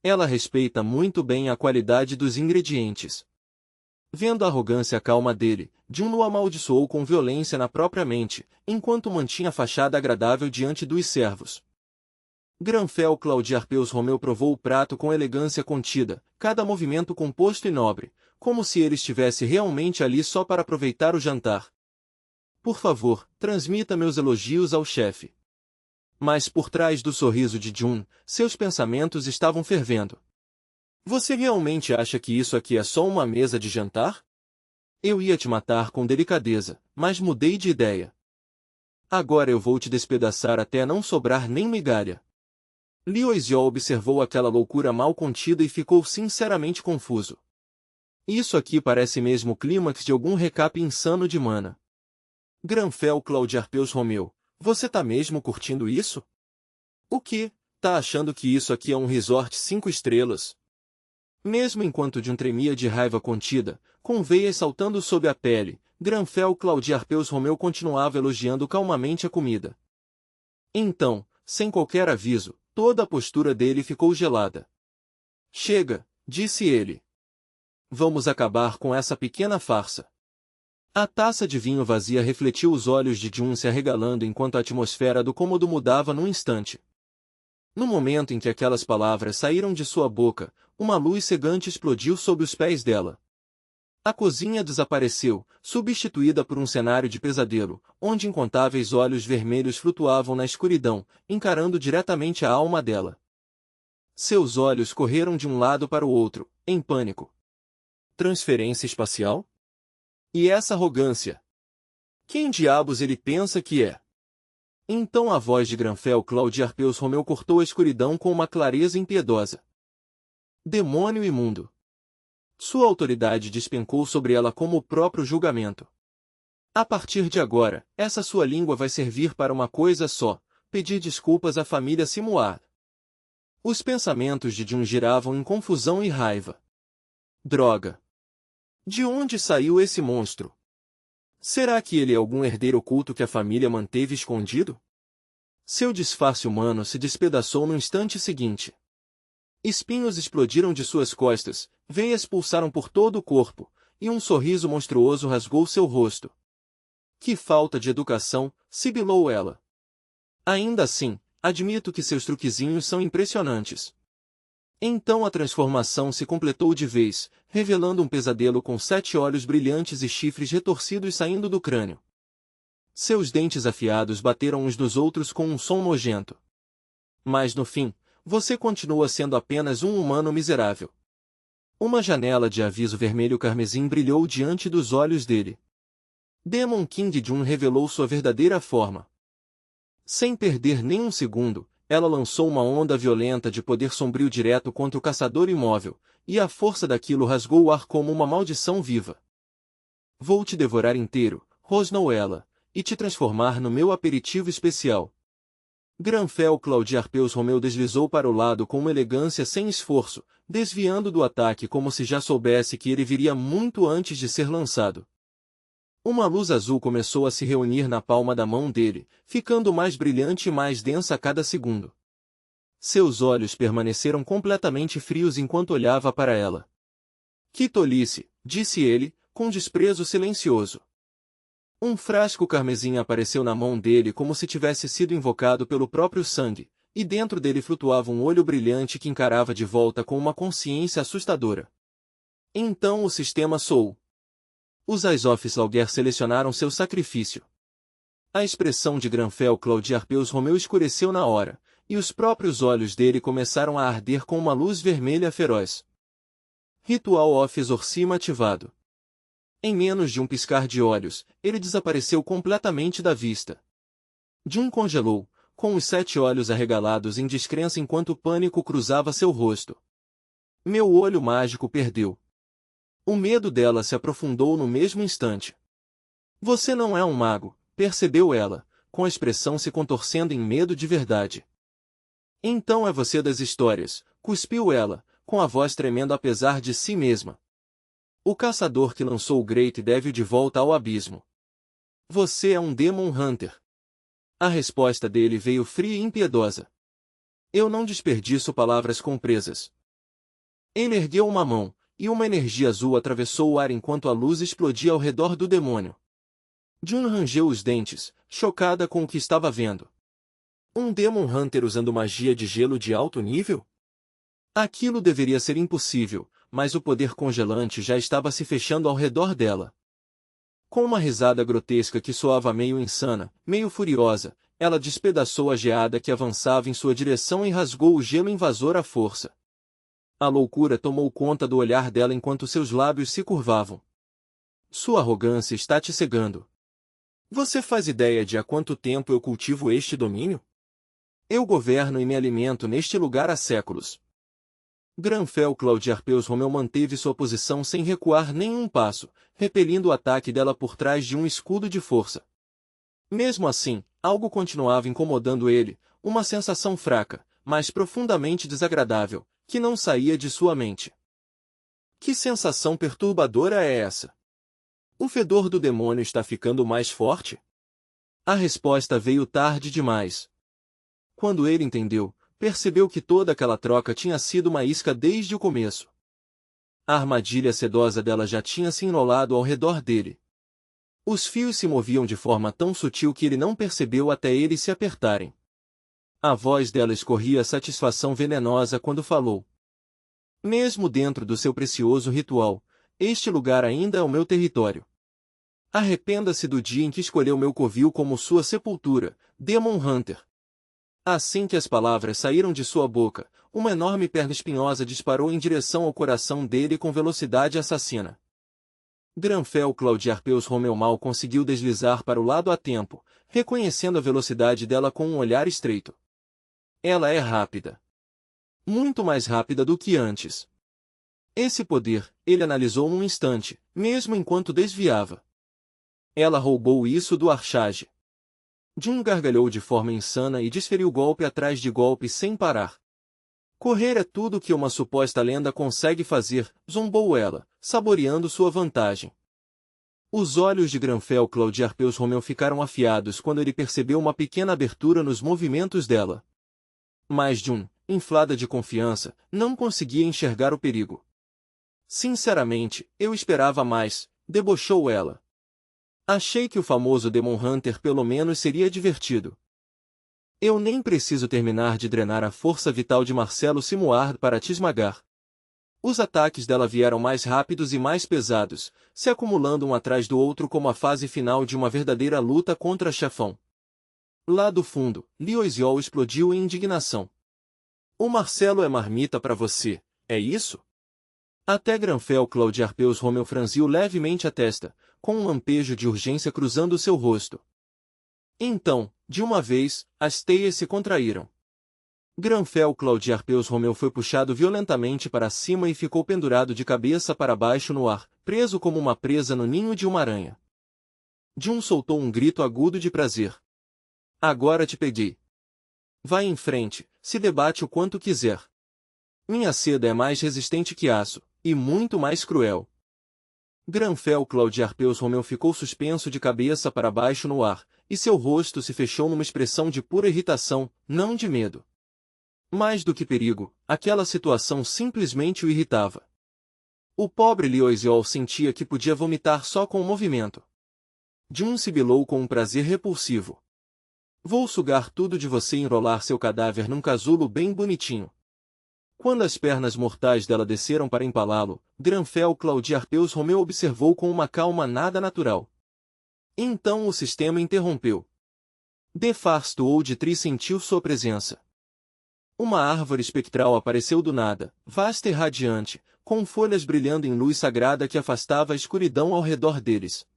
Ela respeita muito bem a qualidade dos ingredientes. Vendo a arrogância calma dele, Jun o amaldiçoou com violência na própria mente, enquanto mantinha a fachada agradável diante dos servos. Granfel Claudiarpeus Romeu provou o prato com elegância contida, cada movimento composto e nobre, como se ele estivesse realmente ali só para aproveitar o jantar. Por favor, transmita meus elogios ao chefe. Mas por trás do sorriso de Jun, seus pensamentos estavam fervendo. Você realmente acha que isso aqui é só uma mesa de jantar? Eu ia te matar com delicadeza, mas mudei de ideia. Agora eu vou te despedaçar até não sobrar nem migalha. Liu Xiao observou aquela loucura mal contida e ficou sinceramente confuso. Isso aqui parece mesmo o clímax de algum recap insano de mana. Granfel Claudiarpeus Romeu, você tá mesmo curtindo isso? O quê? Tá achando que isso aqui é um resort 5 estrelas? Mesmo enquanto Jun tremia de raiva contida, com veias saltando sob a pele, Granfel Claudiarpeus Romeu continuava elogiando calmamente a comida. Então, sem qualquer aviso, toda a postura dele ficou gelada. Chega, disse ele. Vamos acabar com essa pequena farsa. A taça de vinho vazia refletiu os olhos de Jun se arregalando enquanto a atmosfera do cômodo mudava num instante. No momento em que aquelas palavras saíram de sua boca, uma luz cegante explodiu sob os pés dela. A cozinha desapareceu, substituída por um cenário de pesadelo, onde incontáveis olhos vermelhos flutuavam na escuridão, encarando diretamente a alma dela. Seus olhos correram de um lado para o outro, em pânico. Transferência espacial? E essa arrogância? Quem diabos ele pensa que é? Então a voz de Granfel Claudiarpeus Romeu cortou a escuridão com uma clareza impiedosa. Demônio imundo! Sua autoridade despencou sobre ela como o próprio julgamento. A partir de agora, essa sua língua vai servir para uma coisa só, pedir desculpas à família Simuar. Os pensamentos de Jun giravam em confusão e raiva. Droga! De onde saiu esse monstro? Será que ele é algum herdeiro oculto que a família manteve escondido? Seu disfarce humano se despedaçou no instante seguinte. Espinhos explodiram de suas costas, veias pulsaram por todo o corpo, e um sorriso monstruoso rasgou seu rosto. Que falta de educação, sibilou ela. Ainda assim, admito que seus truquezinhos são impressionantes. Então a transformação se completou de vez, revelando um pesadelo com 7 olhos brilhantes e chifres retorcidos saindo do crânio. Seus dentes afiados bateram uns nos outros com um som nojento. Mas no fim, você continua sendo apenas um humano miserável. Uma janela de aviso vermelho carmesim brilhou diante dos olhos dele. Demon King Jun revelou sua verdadeira forma. Sem perder nem um segundo, ela lançou uma onda violenta de poder sombrio direto contra o caçador imóvel, e a força daquilo rasgou o ar como uma maldição viva. Vou te devorar inteiro, rosnou ela, e te transformar no meu aperitivo especial. Granfel Claudiarpeus Romeu deslizou para o lado com uma elegância sem esforço, desviando do ataque como se já soubesse que ele viria muito antes de ser lançado. Uma luz azul começou a se reunir na palma da mão dele, ficando mais brilhante e mais densa a cada segundo. Seus olhos permaneceram completamente frios enquanto olhava para ela. Que tolice, disse ele, com desprezo silencioso. Um frasco carmesim apareceu na mão dele como se tivesse sido invocado pelo próprio sangue, e dentro dele flutuava um olho brilhante que encarava de volta com uma consciência assustadora. Então o sistema soou. Os Eyes of Slaughter selecionaram seu sacrifício. A expressão de Granfel Claudiarpeus Romeu escureceu na hora, e os próprios olhos dele começaram a arder com uma luz vermelha feroz. Ritual of Exorcismo ativado. Em menos de um piscar de olhos, ele desapareceu completamente da vista. Jun congelou, com os 7 olhos arregalados em descrença enquanto o pânico cruzava seu rosto. Meu olho mágico perdeu. O medo dela se aprofundou no mesmo instante. Você não é um mago, percebeu ela, com a expressão se contorcendo em medo de verdade. Então é você das histórias, cuspiu ela, com a voz tremendo apesar de si mesma. O caçador que lançou o Great Devil de volta ao abismo. Você é um Demon Hunter. A resposta dele veio fria e impiedosa. Eu não desperdiço palavras compresas. Ele ergueu uma mão, e uma energia azul atravessou o ar enquanto a luz explodia ao redor do demônio. Jun rangeu os dentes, chocada com o que estava vendo. Um Demon Hunter usando magia de gelo de alto nível? Aquilo deveria ser impossível, mas o poder congelante já estava se fechando ao redor dela. Com uma risada grotesca que soava meio insana, meio furiosa, ela despedaçou a geada que avançava em sua direção e rasgou o gelo invasor à força. A loucura tomou conta do olhar dela enquanto seus lábios se curvavam. Sua arrogância está te cegando. Você faz ideia de há quanto tempo eu cultivo este domínio? Eu governo e me alimento neste lugar há séculos. Granfell Claudiarpeus Romeu manteve sua posição sem recuar nem um passo, repelindo o ataque dela por trás de um escudo de força. Mesmo assim, algo continuava incomodando ele, uma sensação fraca, mas profundamente desagradável, que não saía de sua mente. Que sensação perturbadora é essa? O fedor do demônio está ficando mais forte? A resposta veio tarde demais. Quando ele entendeu, percebeu que toda aquela troca tinha sido uma isca desde o começo. A armadilha sedosa dela já tinha se enrolado ao redor dele. Os fios se moviam de forma tão sutil que ele não percebeu até eles se apertarem. A voz dela escorria satisfação venenosa quando falou. Mesmo dentro do seu precioso ritual, este lugar ainda é o meu território. Arrependa-se do dia em que escolheu meu covil como sua sepultura, Demon Hunter. Assim que as palavras saíram de sua boca, uma enorme perna espinhosa disparou em direção ao coração dele com velocidade assassina. Granfell Claudiarpeus Romeu mal conseguiu deslizar para o lado a tempo, reconhecendo a velocidade dela com um olhar estreito. Ela é rápida. Muito mais rápida do que antes. Esse poder, ele analisou num instante, mesmo enquanto desviava. Ela roubou isso do Archage. Jun gargalhou de forma insana e desferiu golpe atrás de golpe sem parar. Correr é tudo que uma suposta lenda consegue fazer, zombou ela, saboreando sua vantagem. Os olhos de Granfell Claudiarpeus Romeu ficaram afiados quando ele percebeu uma pequena abertura nos movimentos dela. Mas Jun, inflada de confiança, não conseguia enxergar o perigo. Sinceramente, eu esperava mais, debochou ela. Achei que o famoso Demon Hunter pelo menos seria divertido. Eu nem preciso terminar de drenar a força vital de Marcelo Simuard para te esmagar. Os ataques dela vieram mais rápidos e mais pesados, se acumulando um atrás do outro como a fase final de uma verdadeira luta contra chefão. Lá do fundo, Lioisiol explodiu em indignação. O Marcelo é marmita para você, é isso? Até Granfell Claudiarpeus Romeu franziu levemente a testa, com um lampejo de urgência cruzando seu rosto. Então, de uma vez, as teias se contraíram. Granfell Claudiarpeus Romeu foi puxado violentamente para cima e ficou pendurado de cabeça para baixo no ar, preso como uma presa no ninho de uma aranha. Jun soltou um grito agudo de prazer. Agora te peguei. Vai em frente, se debate o quanto quiser. Minha seda é mais resistente que aço, e muito mais cruel. Granfell Claudiarpeus Romeu ficou suspenso de cabeça para baixo no ar, e seu rosto se fechou numa expressão de pura irritação, não de medo. Mais do que perigo, aquela situação simplesmente o irritava. O pobre Lioisiol sentia que podia vomitar só com o movimento. Jun sibilou com um prazer repulsivo. Vou sugar tudo de você e enrolar seu cadáver num casulo bem bonitinho. Quando as pernas mortais dela desceram para empalá-lo, Granfell Claudiarpeus Romeu observou com uma calma nada natural. Então o sistema interrompeu. De Farsto ou de Tri sentiu sua presença. Uma árvore espectral apareceu do nada, vasta e radiante, com folhas brilhando em luz sagrada que afastava a escuridão ao redor deles.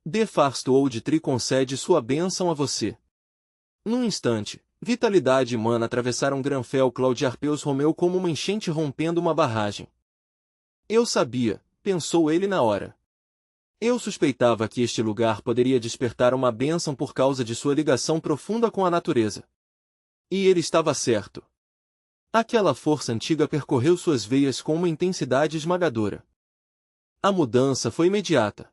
De Farsto ou de Tri concede sua bênção a você. Num instante, vitalidade e mana atravessaram Granfell Claudiarpeus Romeu como uma enchente rompendo uma barragem. Eu sabia, pensou ele na hora. Eu suspeitava que este lugar poderia despertar uma bênção por causa de sua ligação profunda com a natureza. E ele estava certo. Aquela força antiga percorreu suas veias com uma intensidade esmagadora. A mudança foi imediata.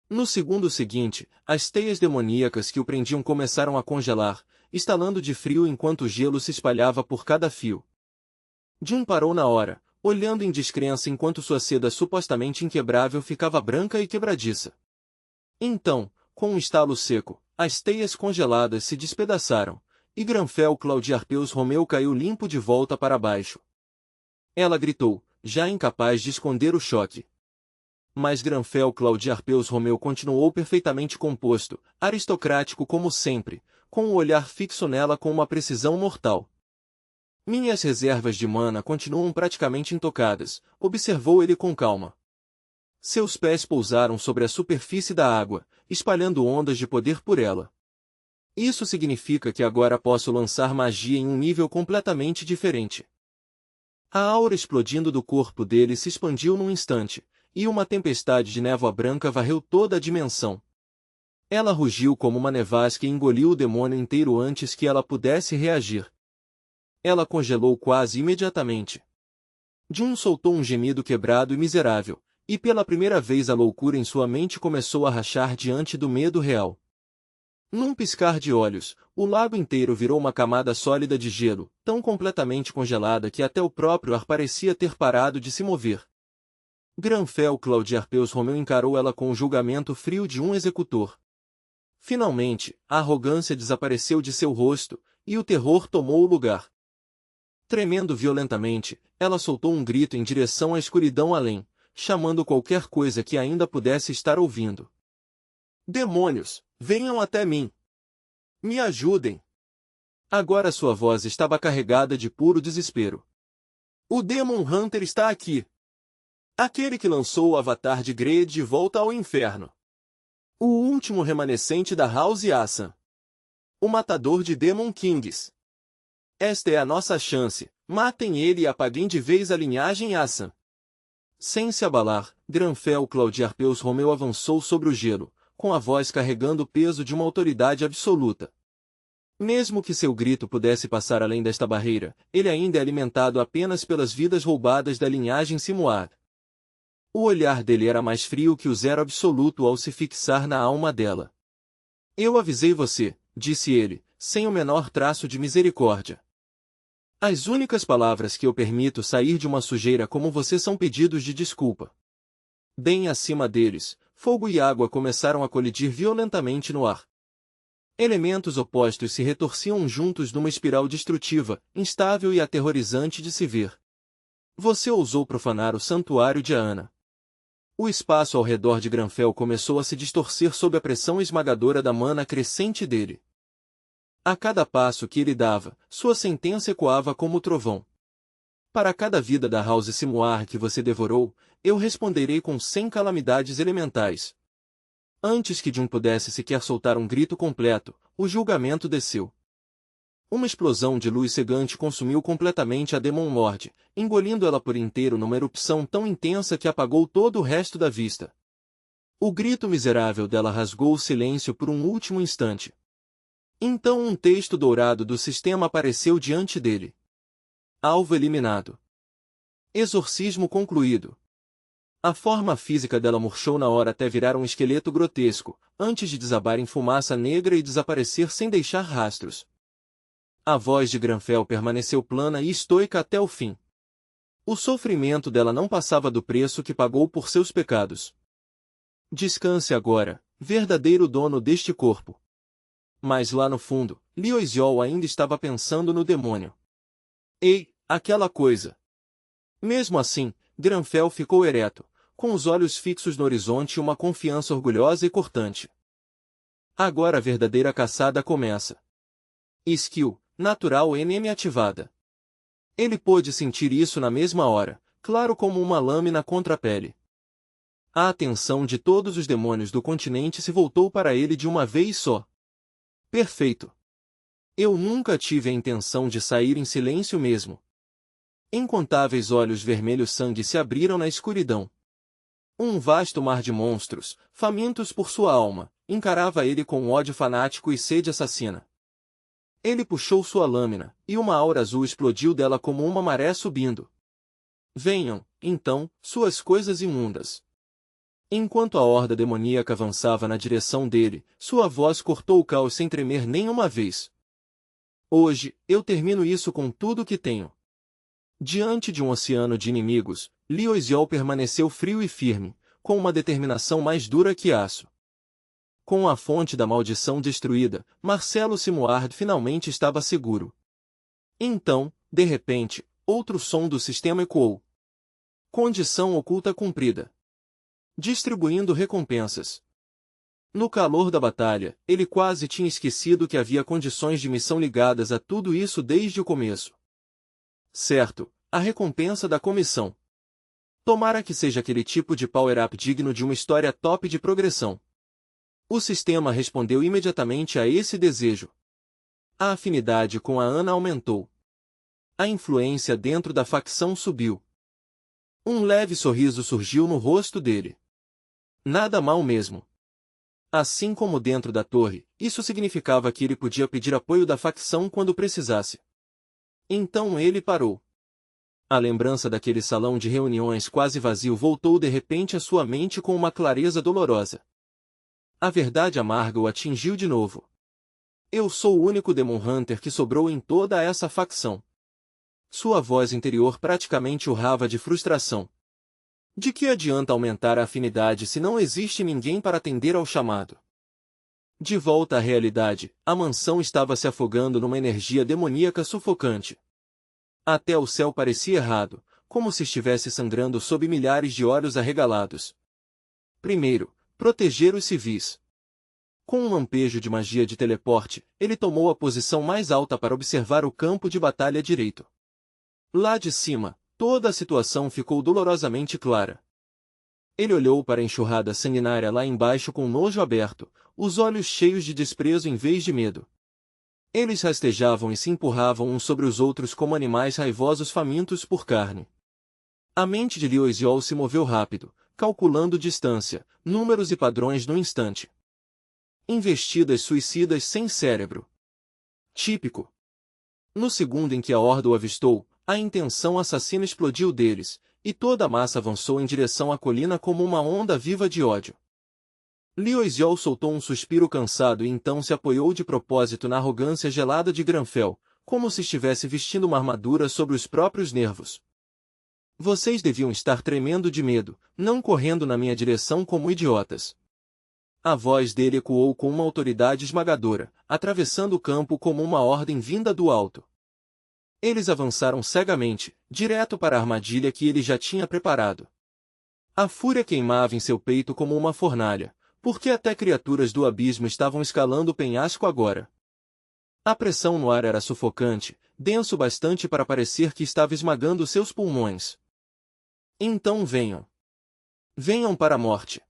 No segundo seguinte, as teias demoníacas que o prendiam começaram a congelar, estalando de frio enquanto o gelo se espalhava por cada fio. Jun parou na hora, olhando em descrença enquanto sua seda supostamente inquebrável ficava branca e quebradiça. Então, com um estalo seco, as teias congeladas se despedaçaram, e Granfell Claudiarpeus Romeu caiu limpo de volta para baixo. Ela gritou, já incapaz de esconder o choque. Mas Granfell Claudiarpeus Romeu continuou perfeitamente composto, aristocrático como sempre, com o olhar fixo nela com uma precisão mortal. Minhas reservas de mana continuam praticamente intocadas, observou ele com calma. Seus pés pousaram sobre a superfície da água, espalhando ondas de poder por ela. Isso significa que agora posso lançar magia em um nível completamente diferente. A aura explodindo do corpo dele se expandiu num instante, e uma tempestade de névoa branca varreu toda a dimensão. Ela rugiu como uma nevasca e engoliu o demônio inteiro antes que ela pudesse reagir. Ela congelou quase imediatamente. Jun soltou um gemido quebrado e miserável, e pela primeira vez a loucura em sua mente começou a rachar diante do medo real. Num piscar de olhos, o lago inteiro virou uma camada sólida de gelo, tão completamente congelada que até o próprio ar parecia ter parado de se mover. Granfell Claudiarpeus Romeu encarou ela com o julgamento frio de um executor. Finalmente, a arrogância desapareceu de seu rosto, e o terror tomou o lugar. Tremendo violentamente, ela soltou um grito em direção à escuridão além, chamando qualquer coisa que ainda pudesse estar ouvindo. Demônios, venham até mim! Me ajudem! Agora sua voz estava carregada de puro desespero. O Demon Hunter está aqui! Aquele que lançou o avatar de Greed de volta ao inferno. O último remanescente da House Asan. O matador de Demon Kings. Esta é a nossa chance, matem ele e apaguem de vez a linhagem Asan. Sem se abalar, Granfell Claudiarpeus Romeu avançou sobre o gelo, com a voz carregando o peso de uma autoridade absoluta. Mesmo que seu grito pudesse passar além desta barreira, ele ainda é alimentado apenas pelas vidas roubadas da linhagem Simuar. O olhar dele era mais frio que o zero absoluto ao se fixar na alma dela. Eu avisei você, disse ele, sem o menor traço de misericórdia. As únicas palavras que eu permito sair de uma sujeira como você são pedidos de desculpa. Bem acima deles, fogo e água começaram a colidir violentamente no ar. Elementos opostos se retorciam juntos numa espiral destrutiva, instável e aterrorizante de se ver. Você ousou profanar o santuário de Aana. O espaço ao redor de Granfell começou a se distorcer sob a pressão esmagadora da mana crescente dele. A cada passo que ele dava, sua sentença ecoava como o trovão. Para cada vida da House Simuar que você devorou, eu responderei com 100 calamidades elementais. Antes que Jun pudesse sequer soltar um grito completo, o julgamento desceu. Uma explosão de luz cegante consumiu completamente a Demon Lord, engolindo ela por inteiro numa erupção tão intensa que apagou todo o resto da vista. O grito miserável dela rasgou o silêncio por um último instante. Então um texto dourado do sistema apareceu diante dele. Alvo eliminado. Exorcismo concluído. A forma física dela murchou na hora até virar um esqueleto grotesco, antes de desabar em fumaça negra e desaparecer sem deixar rastros. A voz de Granfell permaneceu plana e estoica até o fim. O sofrimento dela não passava do preço que pagou por seus pecados. Descanse agora, verdadeiro dono deste corpo. Mas lá no fundo, Lioisiol ainda estava pensando no demônio. Ei, aquela coisa! Mesmo assim, Granfell ficou ereto, com os olhos fixos no horizonte e uma confiança orgulhosa e cortante. Agora a verdadeira caçada começa. Skill, natural NM ativada. Ele pôde sentir isso na mesma hora, claro como uma lâmina contra a pele. A atenção de todos os demônios do continente se voltou para ele de uma vez só. Perfeito. Eu nunca tive a intenção de sair em silêncio mesmo. Incontáveis olhos vermelhos sangue se abriram na escuridão. Um vasto mar de monstros, famintos por sua alma, encarava ele com ódio fanático e sede assassina. Ele puxou sua lâmina, e uma aura azul explodiu dela como uma maré subindo. Venham, então, suas coisas imundas. Enquanto a horda demoníaca avançava na direção dele, sua voz cortou o caos sem tremer nem uma vez. Hoje, eu termino isso com tudo que tenho. Diante de um oceano de inimigos, Liu Xiao permaneceu frio e firme, com uma determinação mais dura que aço. Com a fonte da maldição destruída, Marcelo Simuard finalmente estava seguro. Então, de repente, outro som do sistema ecoou. Condição oculta cumprida. Distribuindo recompensas. No calor da batalha, ele quase tinha esquecido que havia condições de missão ligadas a tudo isso desde o começo. Certo, a recompensa da comissão. Tomara que seja aquele tipo de power-up digno de uma história top de progressão. O sistema respondeu imediatamente a esse desejo. A afinidade com a Ana aumentou. A influência dentro da facção subiu. Um leve sorriso surgiu no rosto dele. Nada mal mesmo. Assim como dentro da torre, isso significava que ele podia pedir apoio da facção quando precisasse. Então ele parou. A lembrança daquele salão de reuniões quase vazio voltou de repente à sua mente com uma clareza dolorosa. A verdade amarga o atingiu de novo. Eu sou o único Demon Hunter que sobrou em toda essa facção. Sua voz interior praticamente urrava de frustração. De que adianta aumentar a afinidade se não existe ninguém para atender ao chamado? De volta à realidade, a mansão estava se afogando numa energia demoníaca sufocante. Até o céu parecia errado, como se estivesse sangrando sob milhares de olhos arregalados. Primeiro, proteger os civis. Com um lampejo de magia de teleporte, ele tomou a posição mais alta para observar o campo de batalha direito. Lá de cima, toda a situação ficou dolorosamente clara. Ele olhou para a enxurrada sanguinária lá embaixo com nojo aberto, os olhos cheios de desprezo em vez de medo. Eles rastejavam e se empurravam uns sobre os outros como animais raivosos famintos por carne. A mente de Liu Xiao se moveu rápido, calculando distância, números e padrões no instante. Investidas suicidas sem cérebro. Típico. No segundo em que a Horda o avistou, a intenção assassina explodiu deles, e toda a massa avançou em direção à colina como uma onda viva de ódio. Liu Xiao soltou um suspiro cansado e então se apoiou de propósito na arrogância gelada de Granfell, como se estivesse vestindo uma armadura sobre os próprios nervos. Vocês deviam estar tremendo de medo, não correndo na minha direção como idiotas. A voz dele ecoou com uma autoridade esmagadora, atravessando o campo como uma ordem vinda do alto. Eles avançaram cegamente, direto para a armadilha que ele já tinha preparado. A fúria queimava em seu peito como uma fornalha, porque até criaturas do abismo estavam escalando o penhasco agora. A pressão no ar era sufocante, denso bastante para parecer que estava esmagando seus pulmões. Então venham. Venham para a morte.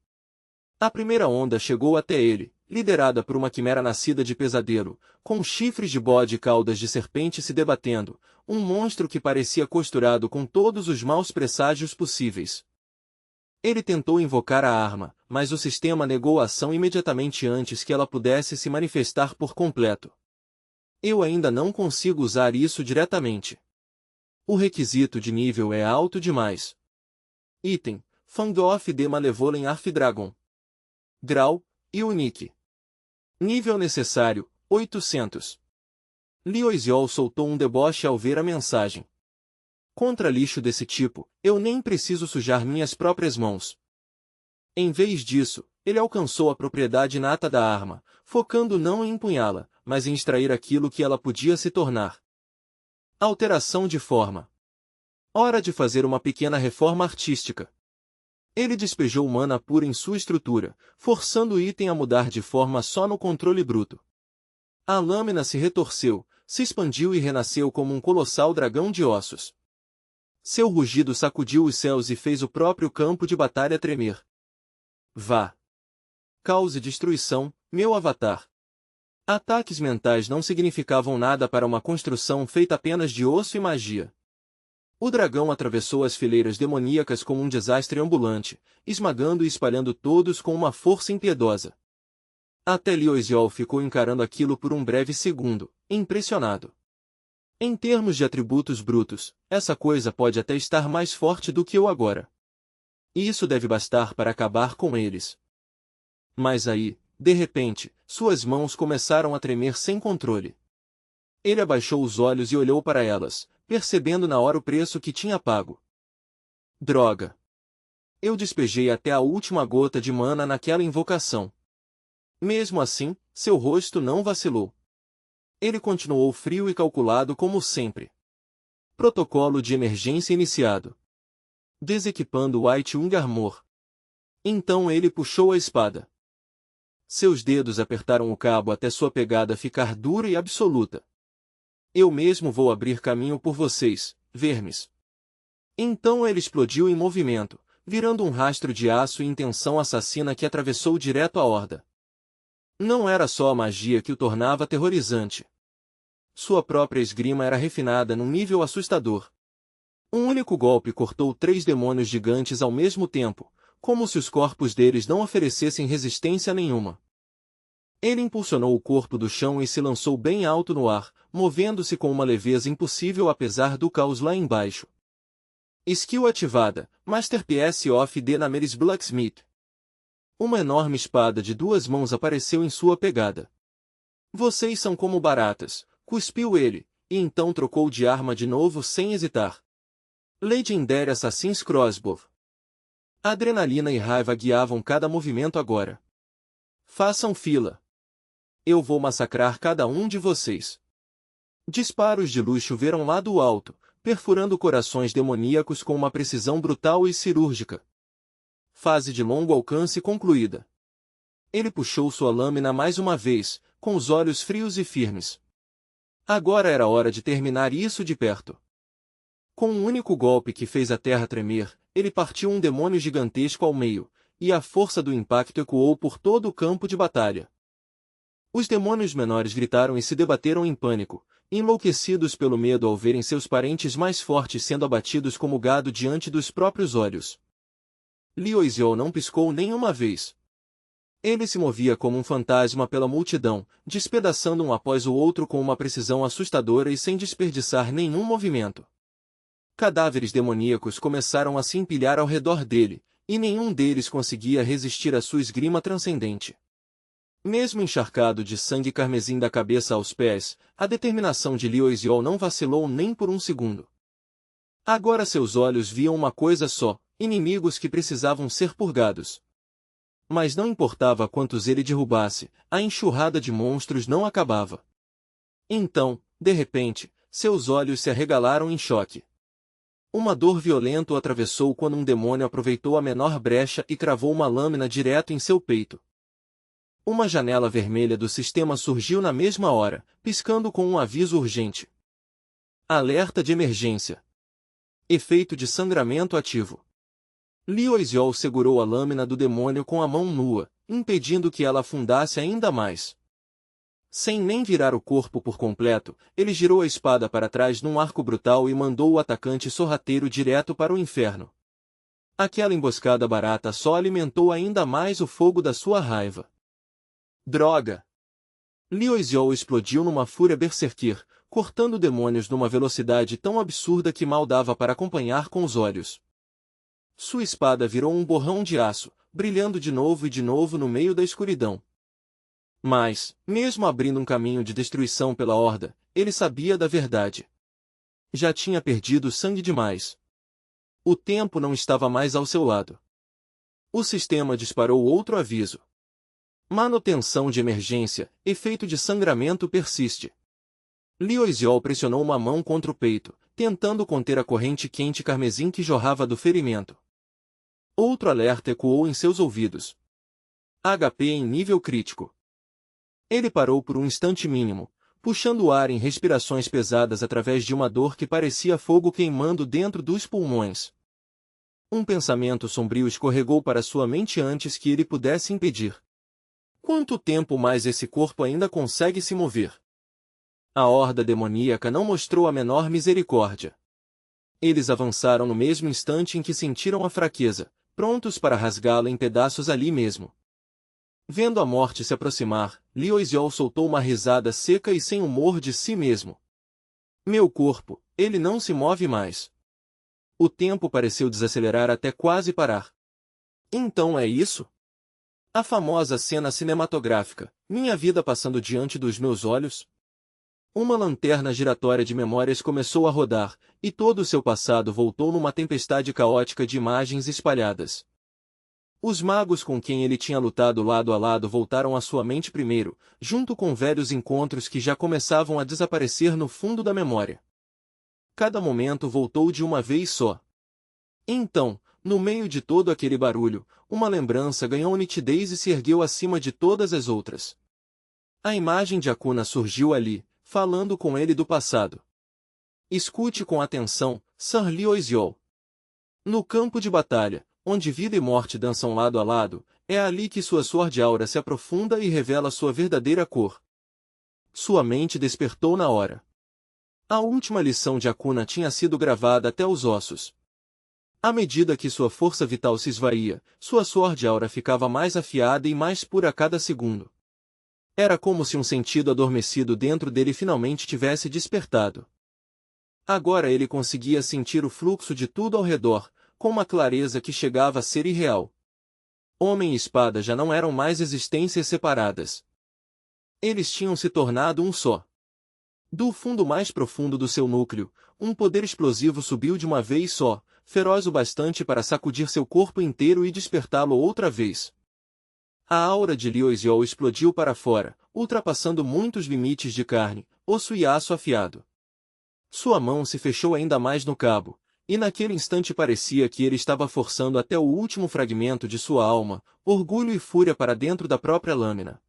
A primeira onda chegou até ele, liderada por uma quimera nascida de pesadelo, com chifres de bode e caudas de serpente se debatendo, um monstro que parecia costurado com todos os maus presságios possíveis. Ele tentou invocar a arma, mas o sistema negou a ação imediatamente antes que ela pudesse se manifestar por completo. Eu ainda não consigo usar isso diretamente. O requisito de nível é alto demais. Item: Fang-Off de Malevolent Arf-Dragon. Grau: Unique. Nível necessário: 800. Liu Xiao soltou um deboche ao ver a mensagem. Contra lixo desse tipo, eu nem preciso sujar minhas próprias mãos. Em vez disso, ele alcançou a propriedade inata da arma, focando não em empunhá-la, mas em extrair aquilo que ela podia se tornar. Alteração de forma. Hora de fazer uma pequena reforma artística. Ele despejou mana pura em sua estrutura, forçando o item a mudar de forma só no controle bruto. A lâmina se retorceu, se expandiu e renasceu como um colossal dragão de ossos. Seu rugido sacudiu os céus e fez o próprio campo de batalha tremer. Vá! Cause destruição, meu avatar. Ataques mentais não significavam nada para uma construção feita apenas de osso e magia. O dragão atravessou as fileiras demoníacas como um desastre ambulante, esmagando e espalhando todos com uma força impiedosa. Até Liu Xiao ficou encarando aquilo por um breve segundo, impressionado. Em termos de atributos brutos, essa coisa pode até estar mais forte do que eu agora. E isso deve bastar para acabar com eles. Mas aí, de repente, suas mãos começaram a tremer sem controle. Ele abaixou os olhos e olhou para elas, percebendo na hora o preço que tinha pago. Droga! Eu despejei até a última gota de mana naquela invocação. Mesmo assim, seu rosto não vacilou. Ele continuou frio e calculado como sempre. Protocolo de emergência iniciado. Desequipando White Wing Armor. Então ele puxou a espada. Seus dedos apertaram o cabo até sua pegada ficar dura e absoluta. Eu mesmo vou abrir caminho por vocês, vermes. Então ele explodiu em movimento, virando um rastro de aço e intenção assassina que atravessou direto a horda. Não era só a magia que o tornava aterrorizante. Sua própria esgrima era refinada num nível assustador. Um único golpe cortou 3 demônios gigantes ao mesmo tempo, como se os corpos deles não oferecessem resistência nenhuma. Ele impulsionou o corpo do chão e se lançou bem alto no ar, movendo-se com uma leveza impossível apesar do caos lá embaixo. Skill ativada, Master PS of the Nameless Blacksmith. Uma enorme espada de 2 mãos apareceu em sua pegada. Vocês são como baratas, cuspiu ele, e então trocou de arma de novo sem hesitar. Legendary Assassin's Crossbow. Adrenalina e raiva guiavam cada movimento agora. Façam fila. Eu vou massacrar cada um de vocês. Disparos de luz choveram lá do alto, perfurando corações demoníacos com uma precisão brutal e cirúrgica. Fase de longo alcance concluída. Ele puxou sua lâmina mais uma vez, com os olhos frios e firmes. Agora era hora de terminar isso de perto. Com um único golpe que fez a terra tremer, ele partiu um demônio gigantesco ao meio, e a força do impacto ecoou por todo o campo de batalha. Os demônios menores gritaram e se debateram em pânico, enlouquecidos pelo medo ao verem seus parentes mais fortes sendo abatidos como gado diante dos próprios olhos. Liu Xiao não piscou nenhuma vez. Ele se movia como um fantasma pela multidão, despedaçando um após o outro com uma precisão assustadora e sem desperdiçar nenhum movimento. Cadáveres demoníacos começaram a se empilhar ao redor dele, e nenhum deles conseguia resistir à sua esgrima transcendente. Mesmo encharcado de sangue carmesim da cabeça aos pés, a determinação de Liu Xiao não vacilou nem por um segundo. Agora seus olhos viam uma coisa só, inimigos que precisavam ser purgados. Mas não importava quantos ele derrubasse, a enxurrada de monstros não acabava. Então, de repente, seus olhos se arregalaram em choque. Uma dor violenta o atravessou quando um demônio aproveitou a menor brecha e cravou uma lâmina direto em seu peito. Uma janela vermelha do sistema surgiu na mesma hora, piscando com um aviso urgente. Alerta de emergência. Efeito de sangramento ativo. Liu Xiao segurou a lâmina do demônio com a mão nua, impedindo que ela afundasse ainda mais. Sem nem virar o corpo por completo, ele girou a espada para trás num arco brutal e mandou o atacante sorrateiro direto para o inferno. Aquela emboscada barata só alimentou ainda mais o fogo da sua raiva. Droga! Liu Xiao explodiu numa fúria berserker, cortando demônios numa velocidade tão absurda que mal dava para acompanhar com os olhos. Sua espada virou um borrão de aço, brilhando de novo e de novo no meio da escuridão. Mas, mesmo abrindo um caminho de destruição pela horda, ele sabia da verdade. Já tinha perdido sangue demais. O tempo não estava mais ao seu lado. O sistema disparou outro aviso. Manutenção de emergência, efeito de sangramento persiste. Liu Xiao pressionou uma mão contra o peito, tentando conter a corrente quente carmesim que jorrava do ferimento. Outro alerta ecoou em seus ouvidos. HP em nível crítico. Ele parou por um instante mínimo, puxando o ar em respirações pesadas através de uma dor que parecia fogo queimando dentro dos pulmões. Um pensamento sombrio escorregou para sua mente antes que ele pudesse impedir. Quanto tempo mais esse corpo ainda consegue se mover? A horda demoníaca não mostrou a menor misericórdia. Eles avançaram no mesmo instante em que sentiram a fraqueza, prontos para rasgá-la em pedaços ali mesmo. Vendo a morte se aproximar, Liu Xiao soltou uma risada seca e sem humor de si mesmo. Meu corpo, ele não se move mais. O tempo pareceu desacelerar até quase parar. Então é isso? A famosa cena cinematográfica, minha vida passando diante dos meus olhos? Uma lanterna giratória de memórias começou a rodar, e todo o seu passado voltou numa tempestade caótica de imagens espalhadas. Os magos com quem ele tinha lutado lado a lado voltaram à sua mente primeiro, junto com velhos encontros que já começavam a desaparecer no fundo da memória. Cada momento voltou de uma vez só. Então, no meio de todo aquele barulho, uma lembrança ganhou nitidez e se ergueu acima de todas as outras. A imagem de Akuna surgiu ali, falando com ele do passado. Escute com atenção, Sir Liu Eziol. No campo de batalha, onde vida e morte dançam lado a lado, é ali que sua Sword Aura se aprofunda e revela sua verdadeira cor. Sua mente despertou na hora. A última lição de Akuna tinha sido gravada até os ossos. À medida que sua força vital se esvaía, sua Sword Aura ficava mais afiada e mais pura a cada segundo. Era como se um sentido adormecido dentro dele finalmente tivesse despertado. Agora ele conseguia sentir o fluxo de tudo ao redor, com uma clareza que chegava a ser irreal. Homem e espada já não eram mais existências separadas. Eles tinham se tornado um só. Do fundo mais profundo do seu núcleo, um poder explosivo subiu de uma vez só, feroz o bastante para sacudir seu corpo inteiro e despertá-lo outra vez. A aura de Liu Eziol explodiu para fora, ultrapassando muitos limites de carne, osso e aço afiado. Sua mão se fechou ainda mais no cabo, e naquele instante parecia que ele estava forçando até o último fragmento de sua alma, orgulho e fúria para dentro da própria lâmina.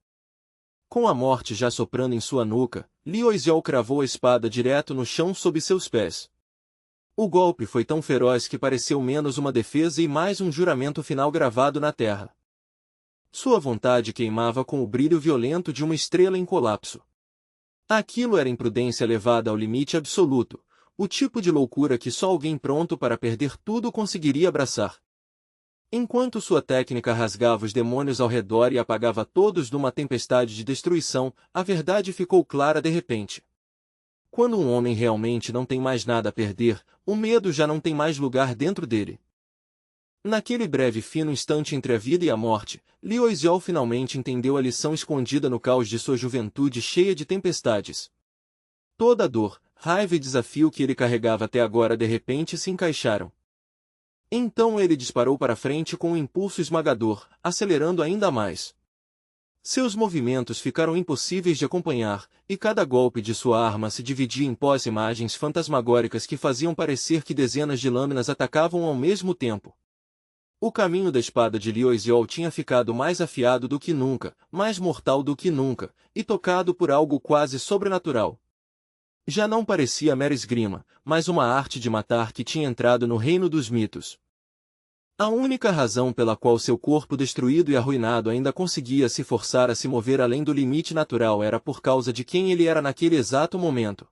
Com a morte já soprando em sua nuca, Liu Eziol cravou a espada direto no chão sob seus pés. O golpe foi tão feroz que pareceu menos uma defesa e mais um juramento final gravado na terra. Sua vontade queimava com o brilho violento de uma estrela em colapso. Aquilo era imprudência levada ao limite absoluto, o tipo de loucura que só alguém pronto para perder tudo conseguiria abraçar. Enquanto sua técnica rasgava os demônios ao redor e apagava todos numa tempestade de destruição, a verdade ficou clara de repente. Quando um homem realmente não tem mais nada a perder, o medo já não tem mais lugar dentro dele. Naquele breve e fino instante entre a vida e a morte, Liu Eziol finalmente entendeu a lição escondida no caos de sua juventude cheia de tempestades. Toda a dor, raiva e desafio que ele carregava até agora de repente se encaixaram. Então ele disparou para frente com um impulso esmagador, acelerando ainda mais. Seus movimentos ficaram impossíveis de acompanhar, e cada golpe de sua arma se dividia em pós-imagens fantasmagóricas que faziam parecer que dezenas de lâminas atacavam ao mesmo tempo. O caminho da espada de Liu Eziol tinha ficado mais afiado do que nunca, mais mortal do que nunca, e tocado por algo quase sobrenatural. Já não parecia mera esgrima, mas uma arte de matar que tinha entrado no reino dos mitos. A única razão pela qual seu corpo destruído e arruinado ainda conseguia se forçar a se mover além do limite natural era por causa de quem ele era naquele exato momento.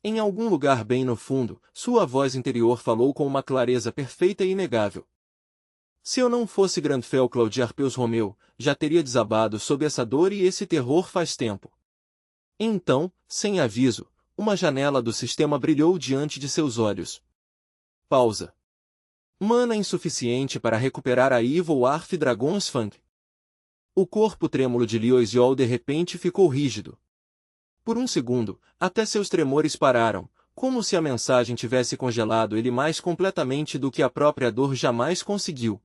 Em algum lugar bem no fundo, sua voz interior falou com uma clareza perfeita e inegável. Se eu não fosse Grandfell de Arpeus Romeu, já teria desabado sob essa dor e esse terror faz tempo. Então, sem aviso, uma janela do sistema brilhou diante de seus olhos. Pausa. Mana insuficiente para recuperar a Evil Arf Dragon's Funk. O corpo trêmulo de Liu Eziol de repente ficou rígido. Por um segundo, até seus tremores pararam, como se a mensagem tivesse congelado ele mais completamente do que a própria dor jamais conseguiu.